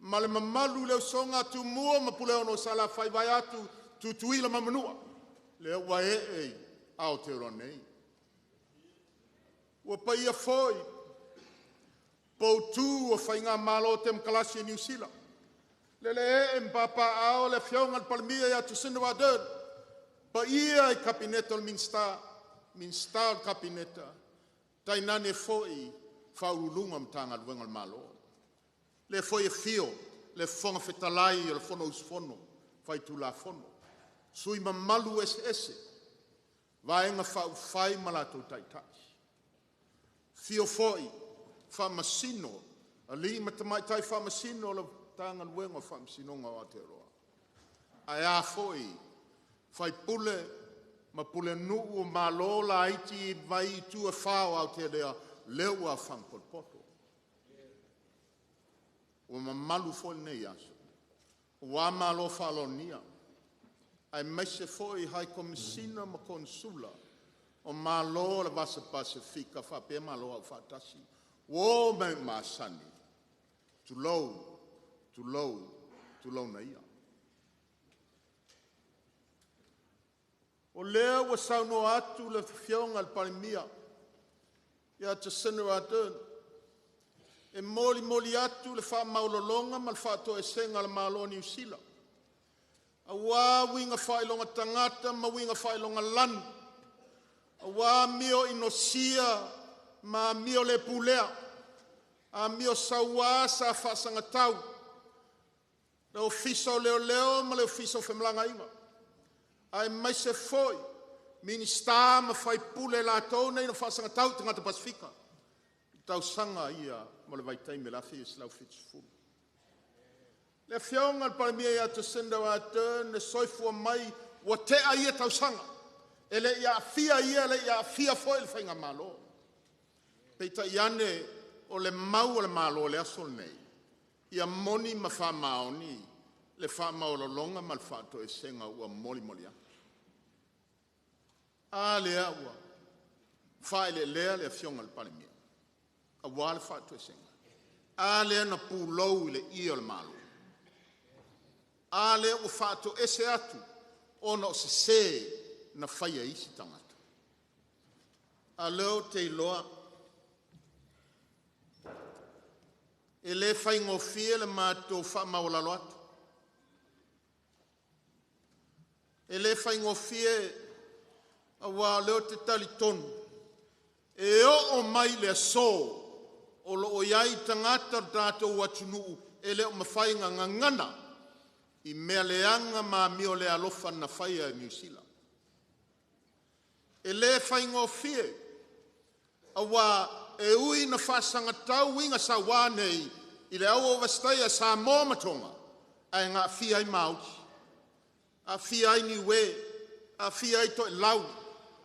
Ma le mamalu leo songa tu mua ma pule ono sala whaiwai atu tu tuila mamanua. Leo wa Aotearoa nei. Ua paia foi. Pou tu o whainga malo te mkalasi New Zealand. Lele mpapa ao le fionga al palmia ya Jacinda Ardern. Pa ia I kabineta al Minsta al kabineta. Tainane foi whaurulunga mtanga luenga al malo. Le foi e fio, le fonga fetalai, le fono usfono, fai tu la fono. Sui mamalu ese. Vaenga whai malato taitai. Fio foi, whamasino, a li matamai tai whamasino le tanga luenga whamasino ngā Aotearoa. Ai a foi, whai pule, ma pule nuu o malo la iti vai tu a whao Aotearoa, leo a whampolpoto. O mamalu foi nei aso. O a malo whalonia. Ai meise foi hai komisina ma konsula. O malo le vasa pasifika whape malo au whatasi. O me masani. Tu lou na ia. O lea wa sauno atu le fionga al parimia. Ia Jacinda Ardern. E moli atu le wha maulolonga ma le wha to e senga le malo New Zealand. A wā winga whailonga tangata ma winga whailonga lanu. A wā mio inosia ma mio le pulea. A mio sawa sa whasanga tau. Le ofiso leo ma le ofiso whemlanga inga. Ai maise foi. Minista ma whai pule la tau nei na whasanga tau tangata Pasifika. Tau sanga ia ma le vaitai me la fi islau fitsufuru. Le fionga al parimia ia Jacinda Ardern le soifua mai wa te a ia tau sanga. E le ia fia foi le whainga malo. Peita iane o le mau o le malo le asol nei. Ia moni ma wha maoni le wha maololonga ma le wha to e senga ua moli a. A lea ua. Wha lea le fionga al parimia. A wale wha to e senga. A lea na pūlou le ia le malo. A lea ua wha to ese atu ona o se na whaia isi tangata. A leo te iloa. E le whaingo fie le mātou wha maolalo atu. E le whaingo fie a wā leo te tali tonu. E o mai le so o lo o iai tangata tātou watunuu e le o mawhainga ngangana I mea leanga ma mio le alofa na whaia New Zealand. E le whaingo fie, awa e ui na whasanga tau inga sa wānei i le au overstay a Samoa matonga, ai ngā whiai Māori, a whiai Niue, a whiai Toi Lau,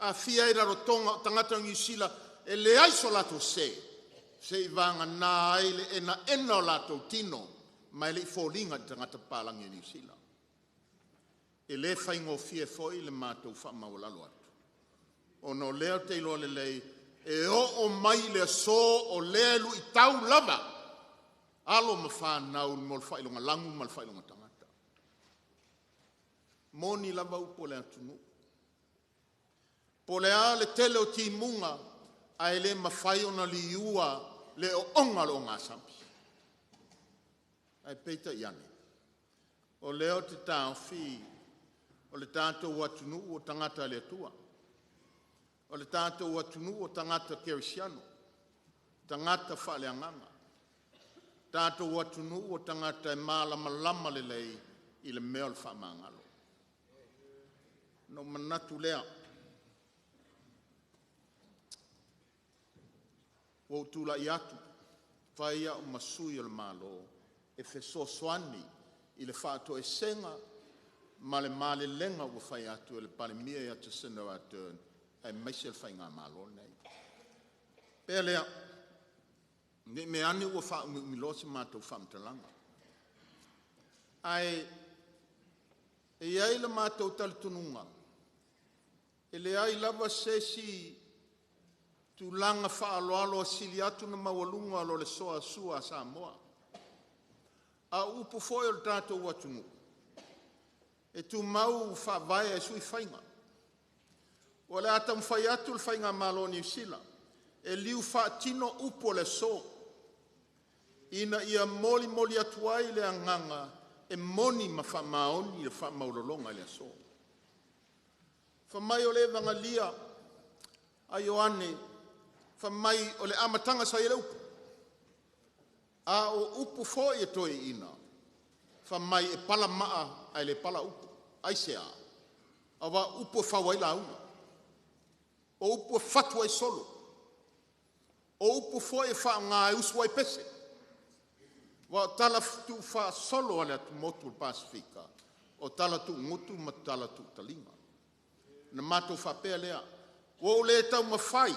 a whiai Rarotonga o tangata New Zealand, e le aiso lato se i vanga nā ai le ena o lato tino, mai le fōlinga tangata pālangi New Zealand. E le whaingo fie foi le mātou whamawalalo atu. O no leo te ilo le lei, e o mai le so o le lu I tau lava, alo ma whanau mo le whailonga langu ma le whailonga tangata. Moni lava upo le atunu. Po le a le tele o timunga, ai le mawhai ona li ua le o onga lo ngā sampi. Ai peita iane. O leo te tau fi, o le tātou atunu o tangata le atua. O le tātou atunu o tangata kerisiano, tangata whaaleanganga. Tātou atunu o tangata e malama le lei I le mea le whamangalo. No manatu lea. O tula I atu, whaia o masui o le malo, e wheso soani I le whaato e senga, ma le male lenga o whai atu e le pale mia I atu Jacinda Ardern, ai maise le whai ngā malo nei. Pea lea, me ane ua wha umilosi mātou whamtalanga. Ai, e iai le mātou talitununga, e le ai lava sesi tu langa whaaloalo sili atu na mawalunga alo le soa sua Samoa. A upo foi o le tātou atunu. E tu mau whaavaia e sui whainga. O le atam whai atu le whainga malo New Zealand. E liu whaatino upo le so. Ina ia moli atuai le anganga e moni ma whamaoni le whamaulolonga le so. Whamai o le vangalia a Ioane whamai o le amatanga sa ere upo. A o upo foi e toi ina. Whamai e pala maa ai le pala upo. Ai se a. Awa upo whawai la una. O upo fatua e solo. O upo foi e wha ngā e usua e pese. Wa tala tu wha solo ale atu motu le Pasifika. O tala tu motu ma tala tu talinga. Na mato wha pea lea. Wo le tau mawhai.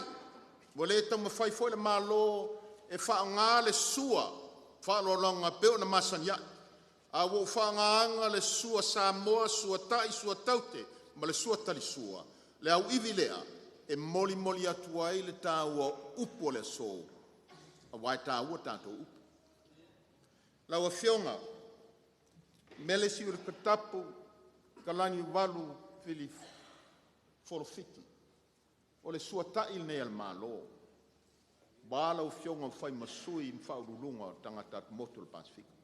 Wo le tau mawhai foi le malo e wha ngā le sua. Wha lo longa peo na masanya. A wo wha ngā le sua Samoa, sua tai, sua taute. Ma le sua tali sua. Le au iwi lea. E moli atu ai le tāua upo le so. A wai tāua tātou upo. Lau a whionga. Mele si uri katapu. Kalani walu fili forofiti. O le sua tai nei al malo. Bala o whionga whai masui mwhaurulunga tangata motu le Pasifika.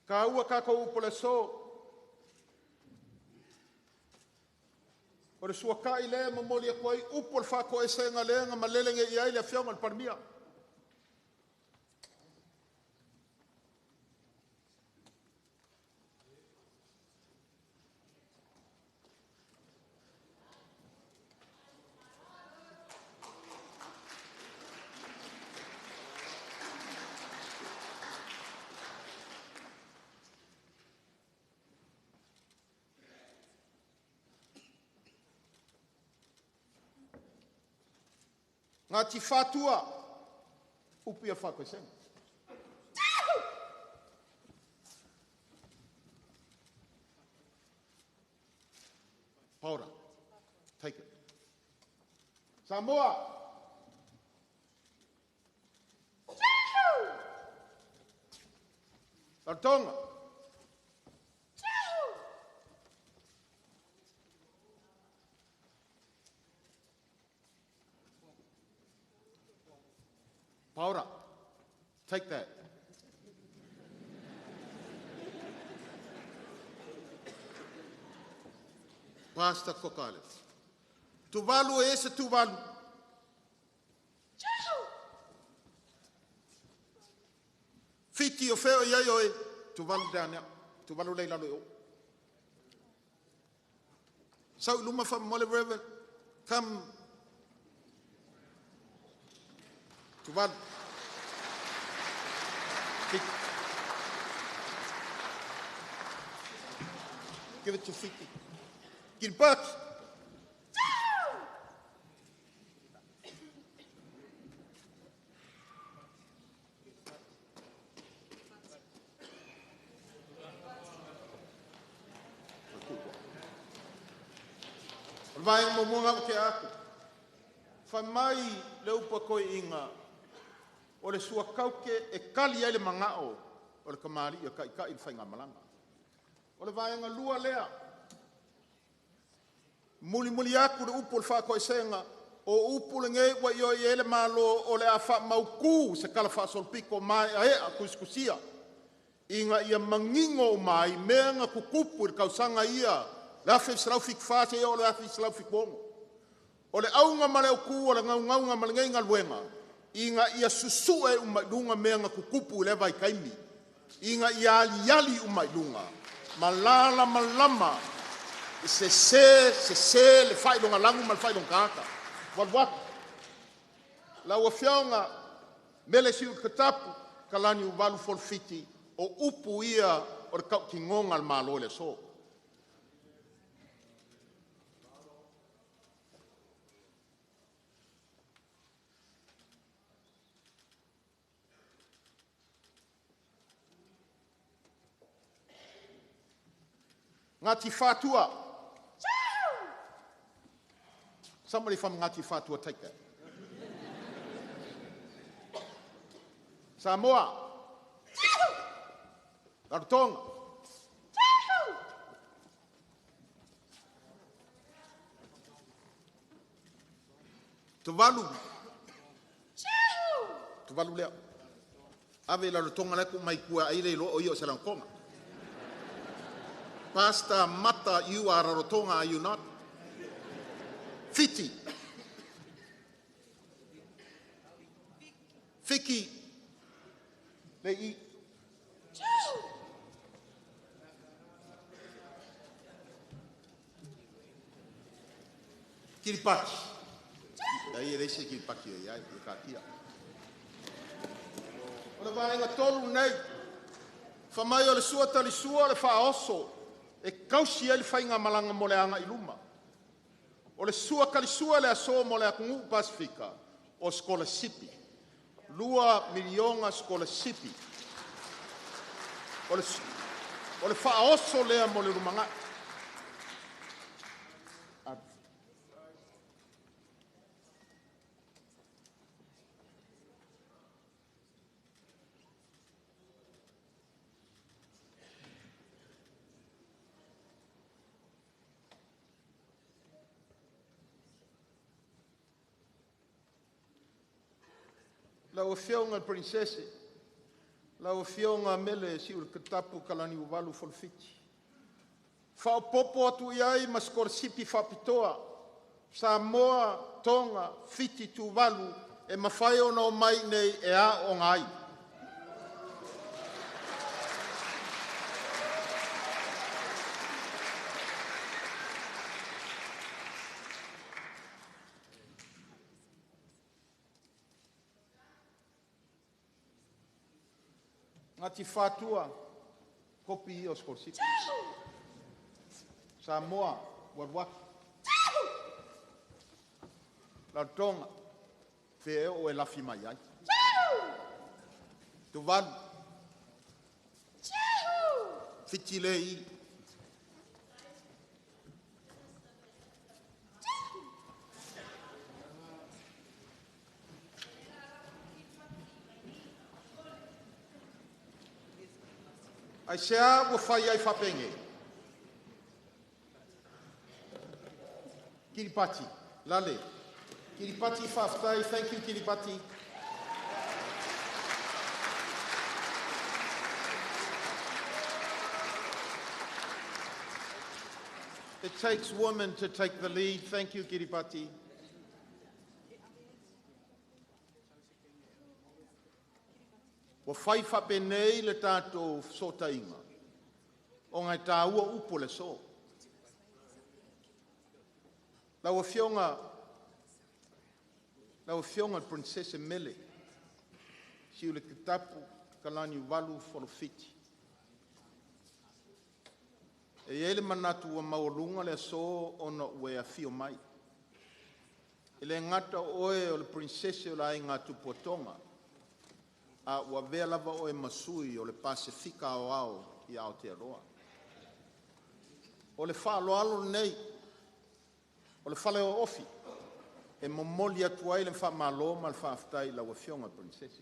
Ka ua kako upo le so. O le sua kai le mamoli a kuai upo le whako e senga lenga ma lelenge I ai le whionga le parmia. Ngā ti whātua upi a whako senga. Paura, take it. Samoa. Rarotonga. Paura, take that. Pastor Kokales. Tuvalu ese tuvalu. Fiti o feo ia yo e. Tuvalu dania. Tuvalu leila lo. So luma fa mole reverend. Come. Tuvalu. Fiti. Give it to Fiti. Gilbert. Vai mo monga ke aku. Fa mai le upa ko inga. O le sua kauke e kali ele mangao. O le kamari o ka il fainga malanga. O le vai nga lua lea. Muli aku le upo le fa ko senga. O upo le ngai wa yo ele malo o le afa mauku se kala fa sol piko mai a kuskusia. Inga ia mangingo mai menga kukupu le kausanga ia. La fe slau fik fase o la fe slau fik bongo. O le aunga male ku o le ngaunga male ngai luenga. Inga ia susue umadunga menga kukupu le vai kaimi. Inga ia yali umadunga. Malala malama. Se le fai donga langu mal fai donga kaka. Wat. La wafionga mele si katapu kalani uvalu folfiti o upu ia o le kau kingonga al malo le so. Ngati fatua. Somebody from Ngati Fatua, take that. Samoa. Rarotonga. Tuvalu. Tuvalu lea. Ave la Rarotonga le ku mai kua aile lo o yo se lankonga. Pastor Mata, you are Rarotonga, are you not? Fiti. Fiki. They eat. Kiripati. They say Kiripati. Ora vai nga tolu nei. Fa mai o le sua tali sua le fa oso. E kausi ele fainga malanga moleanga iluma. O le sua kalisua le aso mo le akungu Pasifika o skola sipi. 2 milionga skola sipi. O le whaoso lea mo le rumanga. La ofionga princesse, la ofionga mele si ul katapu kalani uvalu folfiti. Fa popo atu iai maskor sipi fa pitoa, Samoa, Tonga, fiti tu valu, e mawhai ona o mai nei e a o ngai. Ngati fatua, kopi o skorsipi. Samoa, Warwaki. Rarotonga, te o e lafi mai ai. Tuvalu. Fiti lei. Ai sea ua fai ai whapenge. Kiripati, lale. Kiripati whaftai, thank you Kiripati. It takes women to take the lead. Thank you, Kiripati. Wa fai whapenei le tātou sotainga. O ngai tāua upo le so. Lau fionga Princess Mele. Siule kitapu kalani walu folofiti. E ele manatu wa maulunga le so ona ue a fio mai. Ele ngata oe o le princesse o la ngatu potonga. A ua vea lava oe masui o le Pasifika ao ao i Aotearoa. O le whaaloalo nei, o le whale o ofi, e momoli atu ai le wha malo ma le whaaftai la ua fionga princesse.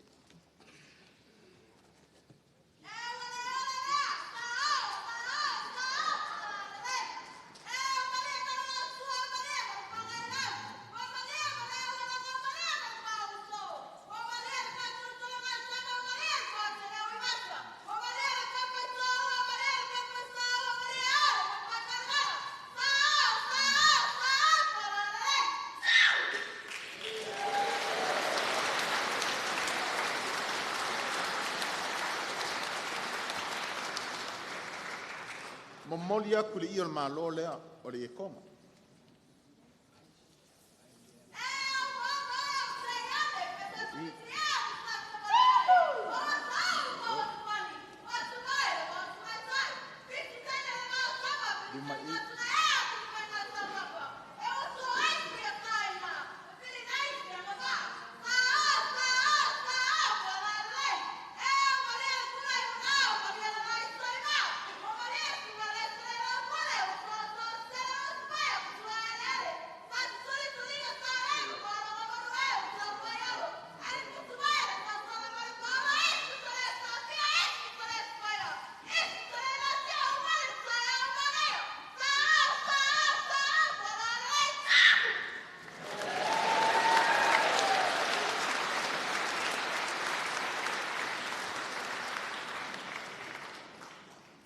Momoli aku le iol malo lea o le ekoma.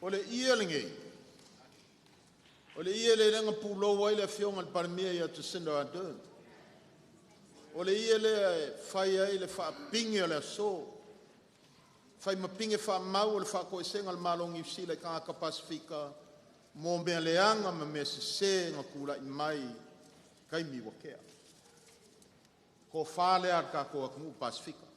O le ia lingei. O le ia le renga pulo wai le fionga le parmea ia Jacinda Ardern. O le ia le fai ai le wha pingi o le so. Fai mapingi wha mau o le wha koe senga le malongi usi le kāka Pasifika. Mō mea leanga ma mea se ngā kura i mai kaimi wakea. Ko whale ar kā koa kungu Pasifika.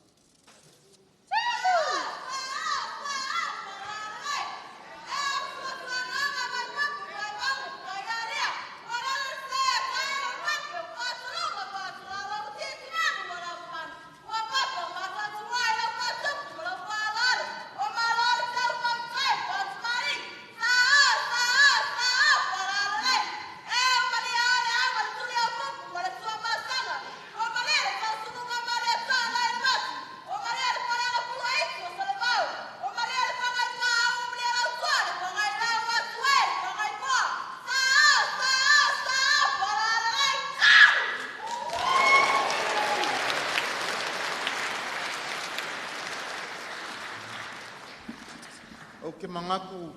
Ke mangaku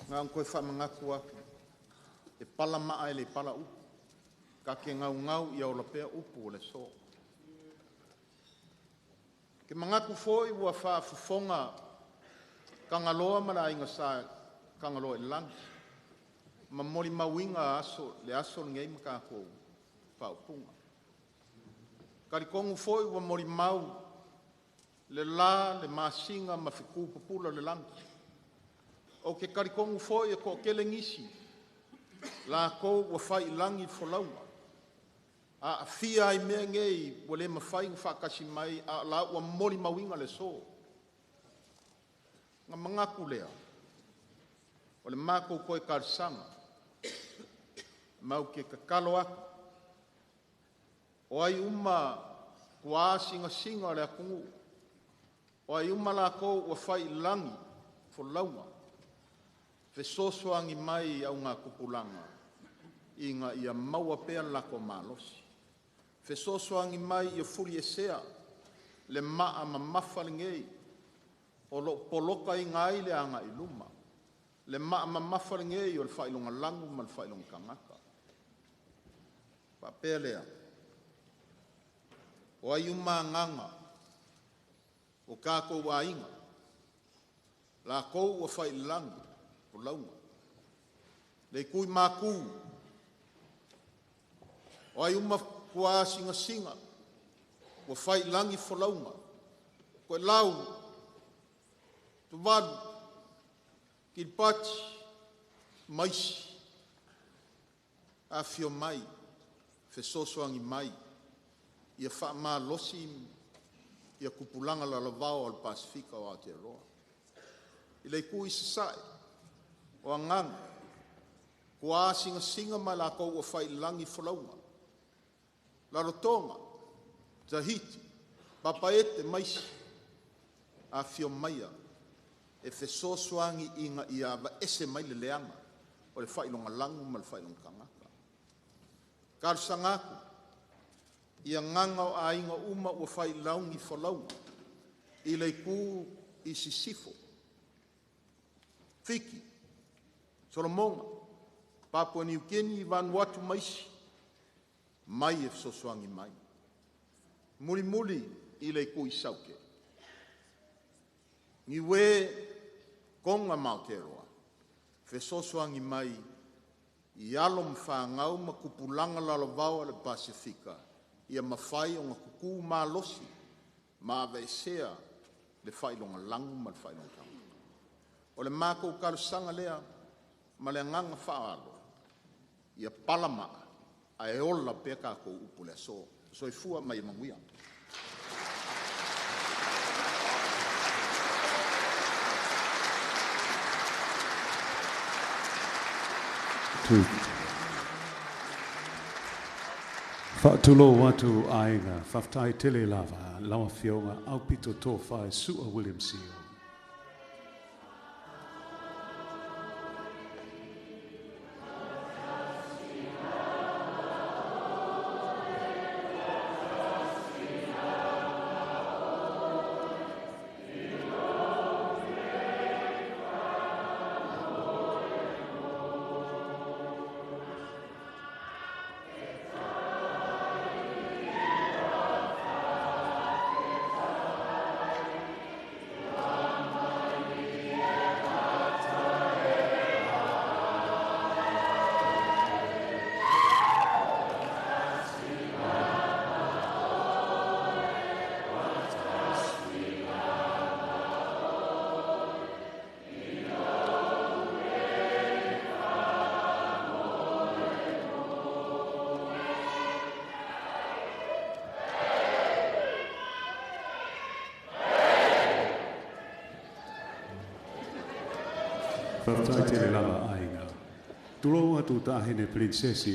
ngā koe wha mangaku aku e pala maa ele pala upu ka ke ngau i aula pea upu o le so ke mangaku foi ua wha fufonga kangaloa mara inga sa kangaloa e lang ma mori mawinga aso le aso ngei maka ko pa upunga karikongu foi ua mori mau le la, le masinga, ma whiku pupula le langi. O ke karikongu foi e ko kele ngisi, la kou wa whai langi whalaunga. A fia ai mea ngei, wa le ma whai whakasi mai, a la ua mori mawinga le so. Nga mangaku lea, o le mako koe karisanga, mau ke kakalo aku. O ai uma kua singa le akungu, O ai umala ko ua fai langi fo launga. Fe sosoangi mai au ngā kupulanga. I ngā ia maua pea lako malosi. Fe sosoangi mai ia furi e sea. Le maa ma mawhalingei. O lo poloka i ngai le anga i luma. Le maa ma mawhalingei o le whailonga langu ma le whailonga kangaka. Pa pea lea. O ai uma nganga. O kako wa inga. La kou o whai langu. O launga. Le kui māku. O ai uma kua singa singa. O whai langi fo launga. Koe lau. Tu wadu. Kilpati. Maisi. A fio mai. Fe sosoangi mai. Ia wha maa losi. Ia kupulanga la lavao al Pasifika o Aotearoa. I lei kui sasai. O angang. Kua singa singa mai la kou o whai langi whalaunga. La rotonga. Tahiti. Papaete maisi. A fio maia. E fe sosoangi inga ia va ese mai le leanga. O le whailonga langu ma le whailonga kangaka. Karsangaku. Ia nganga o ainga uma ua whai laungi whalaunga. I lei ku i sisifo. Fiki. Solomonga. Papua New Guinea Vanuatu maisi. Mai e sosoangi mai. Muli muli i lei ku i sauke. Niwe konga Aotearoa. Fe sosoangi mai i alom whangau ma kupulanga lalavao le Pasifika. Ia mawhai o ngā kuku mā losi, mā veisea le whailonga langu ma le whailonga kanga. O le mākou karusanga lea, ma le nganga whaalo, ia palama a e ola pia kākou upu le so. So i fua mai manguia. Whaatulo watu ainga, whaftai tele lava, lawa fionga, au pito tō whae Sua William Seal.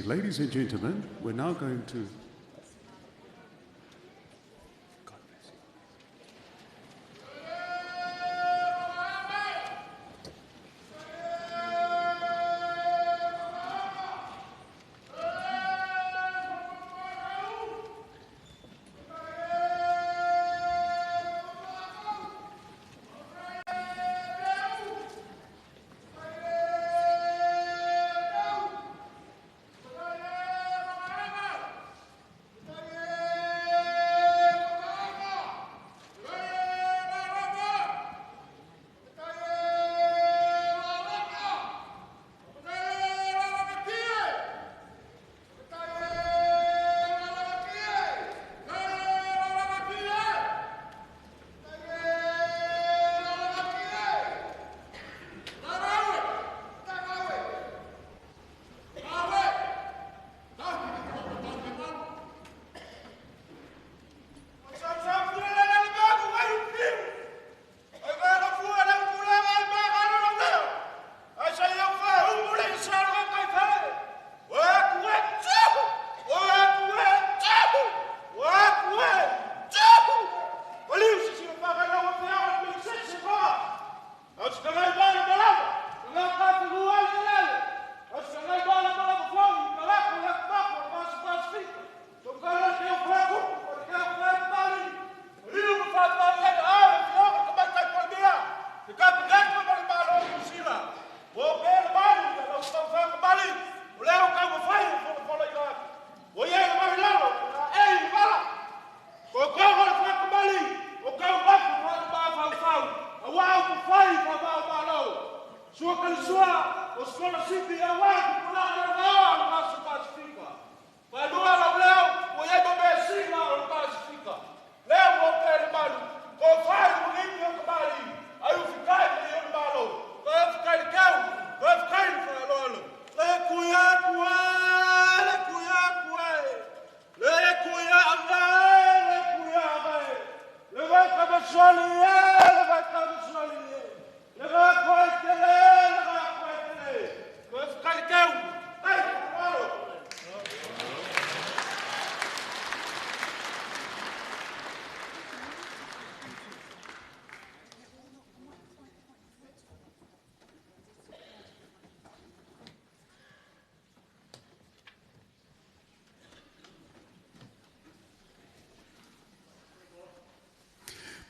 Ladies and gentlemen, we're now going to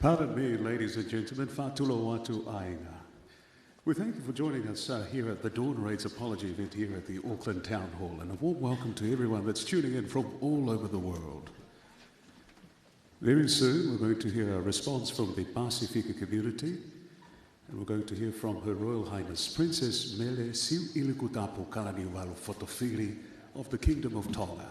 Pardon me, ladies and gentlemen, Fatulo Watu Ainga. We thank you for joining us here at the Dawn Raids Apology event here at the Auckland Town Hall, and a warm welcome to everyone that's tuning in from all over the world. Very soon we're going to hear a response from the Pasifika community, and we're going to hear from Her Royal Highness Princess Mele Siu Ilikutapu Kalaniwalu Fotofiri of the Kingdom of Tonga.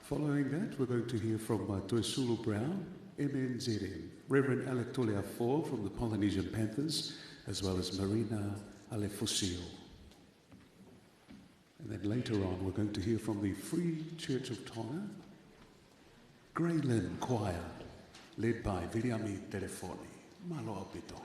Following that, we're going to hear from Tuesulu Brown, MNZM, Reverend Alec Toleafor from the Polynesian Panthers, as well as Marina Alefusio. And then later on, we're going to hear from the Free Church of Tonga, Grey Lynn Choir, led by Viriami Telefoni. Malo Pito.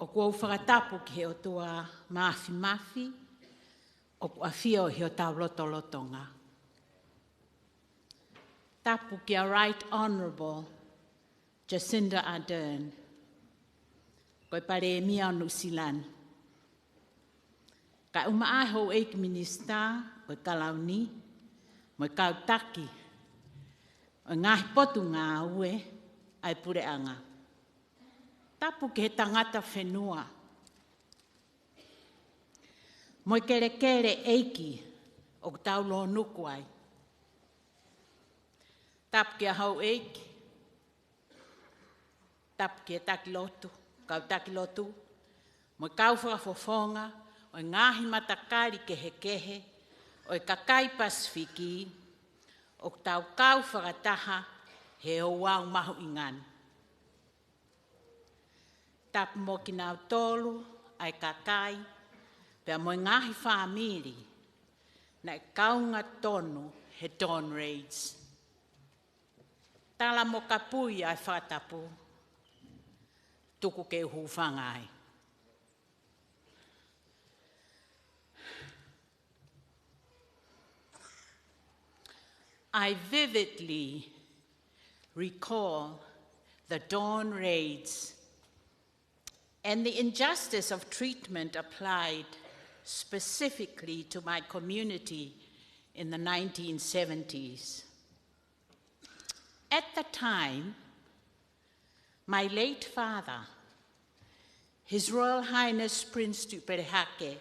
O kua whakatapu ki o tua mafi, o kua whio hi o tau lotonga. Tapu ki a Right Honourable Jacinda Ardern, koe pare e mia o New Zealand. Ka umaaho eik minista o Kalauni, mo kautaki, o ngahi potu ngā ue ai pureanga. Tapu ke he tangata whenua. Moi kere eiki o tau lo nuku ai. Tapu ke a hau eiki. Tapu ke takilotu, kau takilotu. Moi kau whakafofonga, o ngahi matakari kehe, o kakai Pasifiki, o tau kau whakataha he o wau mahu ingani. Tapu mo ki nau tolu, ai kakai, pia mo ngahi whaamiri, na kaunga tonu he Dawn Raids. Tala mo kapui ai whatapu, tuku ke uhu whangai. I vividly recall the Dawn Raids and the injustice of treatment applied specifically to my community in the 1970s. At the time, my late father, His Royal Highness Prince Tuperehake,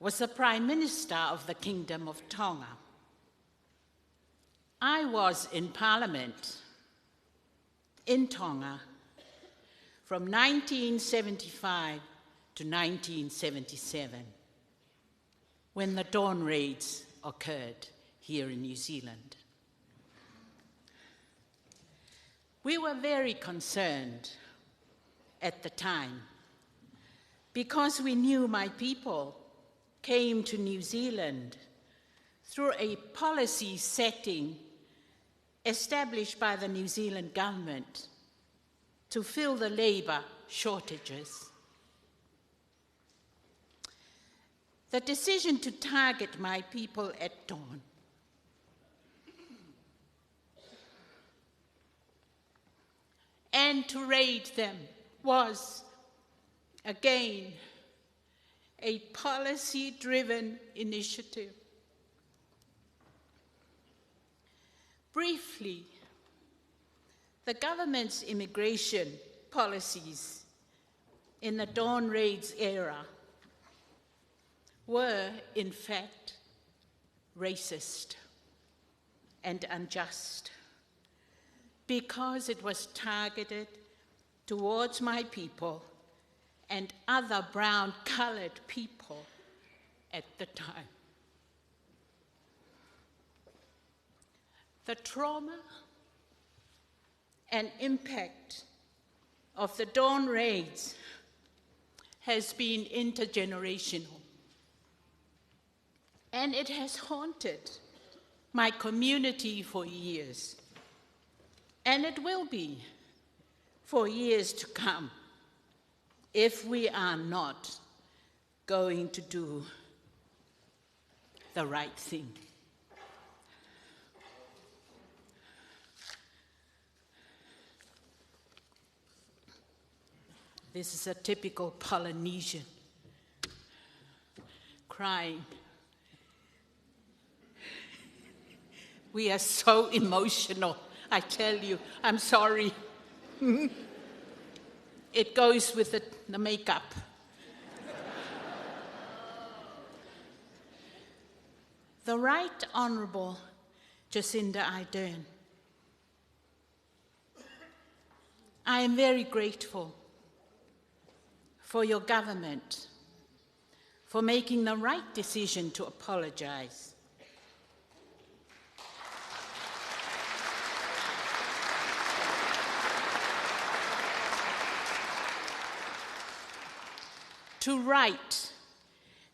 was the Prime Minister of the Kingdom of Tonga. I was in Parliament in Tonga from 1975 to 1977, when the Dawn Raids occurred here in New Zealand. We were very concerned at the time because we knew my people came to New Zealand through a policy setting established by the New Zealand government to fill the labour shortages. The decision to target my people at dawn and to raid them was, again, a policy-driven initiative. Briefly, the government's immigration policies in the Dawn Raids era were, in fact, racist, and unjust, because it was targeted towards my people and other brown-colored people at the time. The trauma and impact of the Dawn raids has been intergenerational, and it has haunted my community for years, and it will be for years to come if we are not going to do the right thing. This is a typical Polynesian crying. We are so emotional, I tell you. I'm sorry. It goes with the makeup. The Right Honourable Jacinda Ardern, I am very grateful for your government for making the right decision to apologise. To right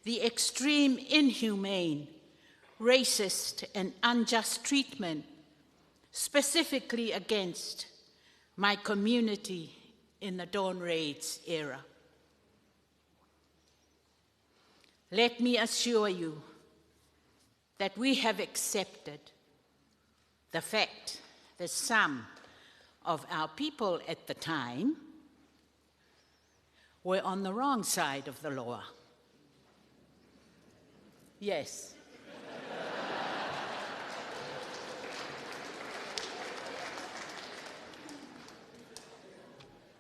the extreme, inhumane, racist and unjust treatment specifically against my community in the Dawn Raids era. Let me assure you that we have accepted the fact that some of our people at the time were on the wrong side of the law. Yes.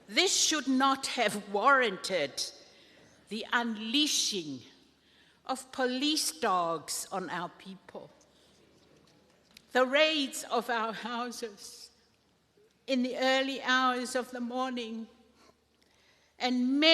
This should not have warranted the unleashing of police dogs on our people, the raids of our houses in the early hours of the morning, and many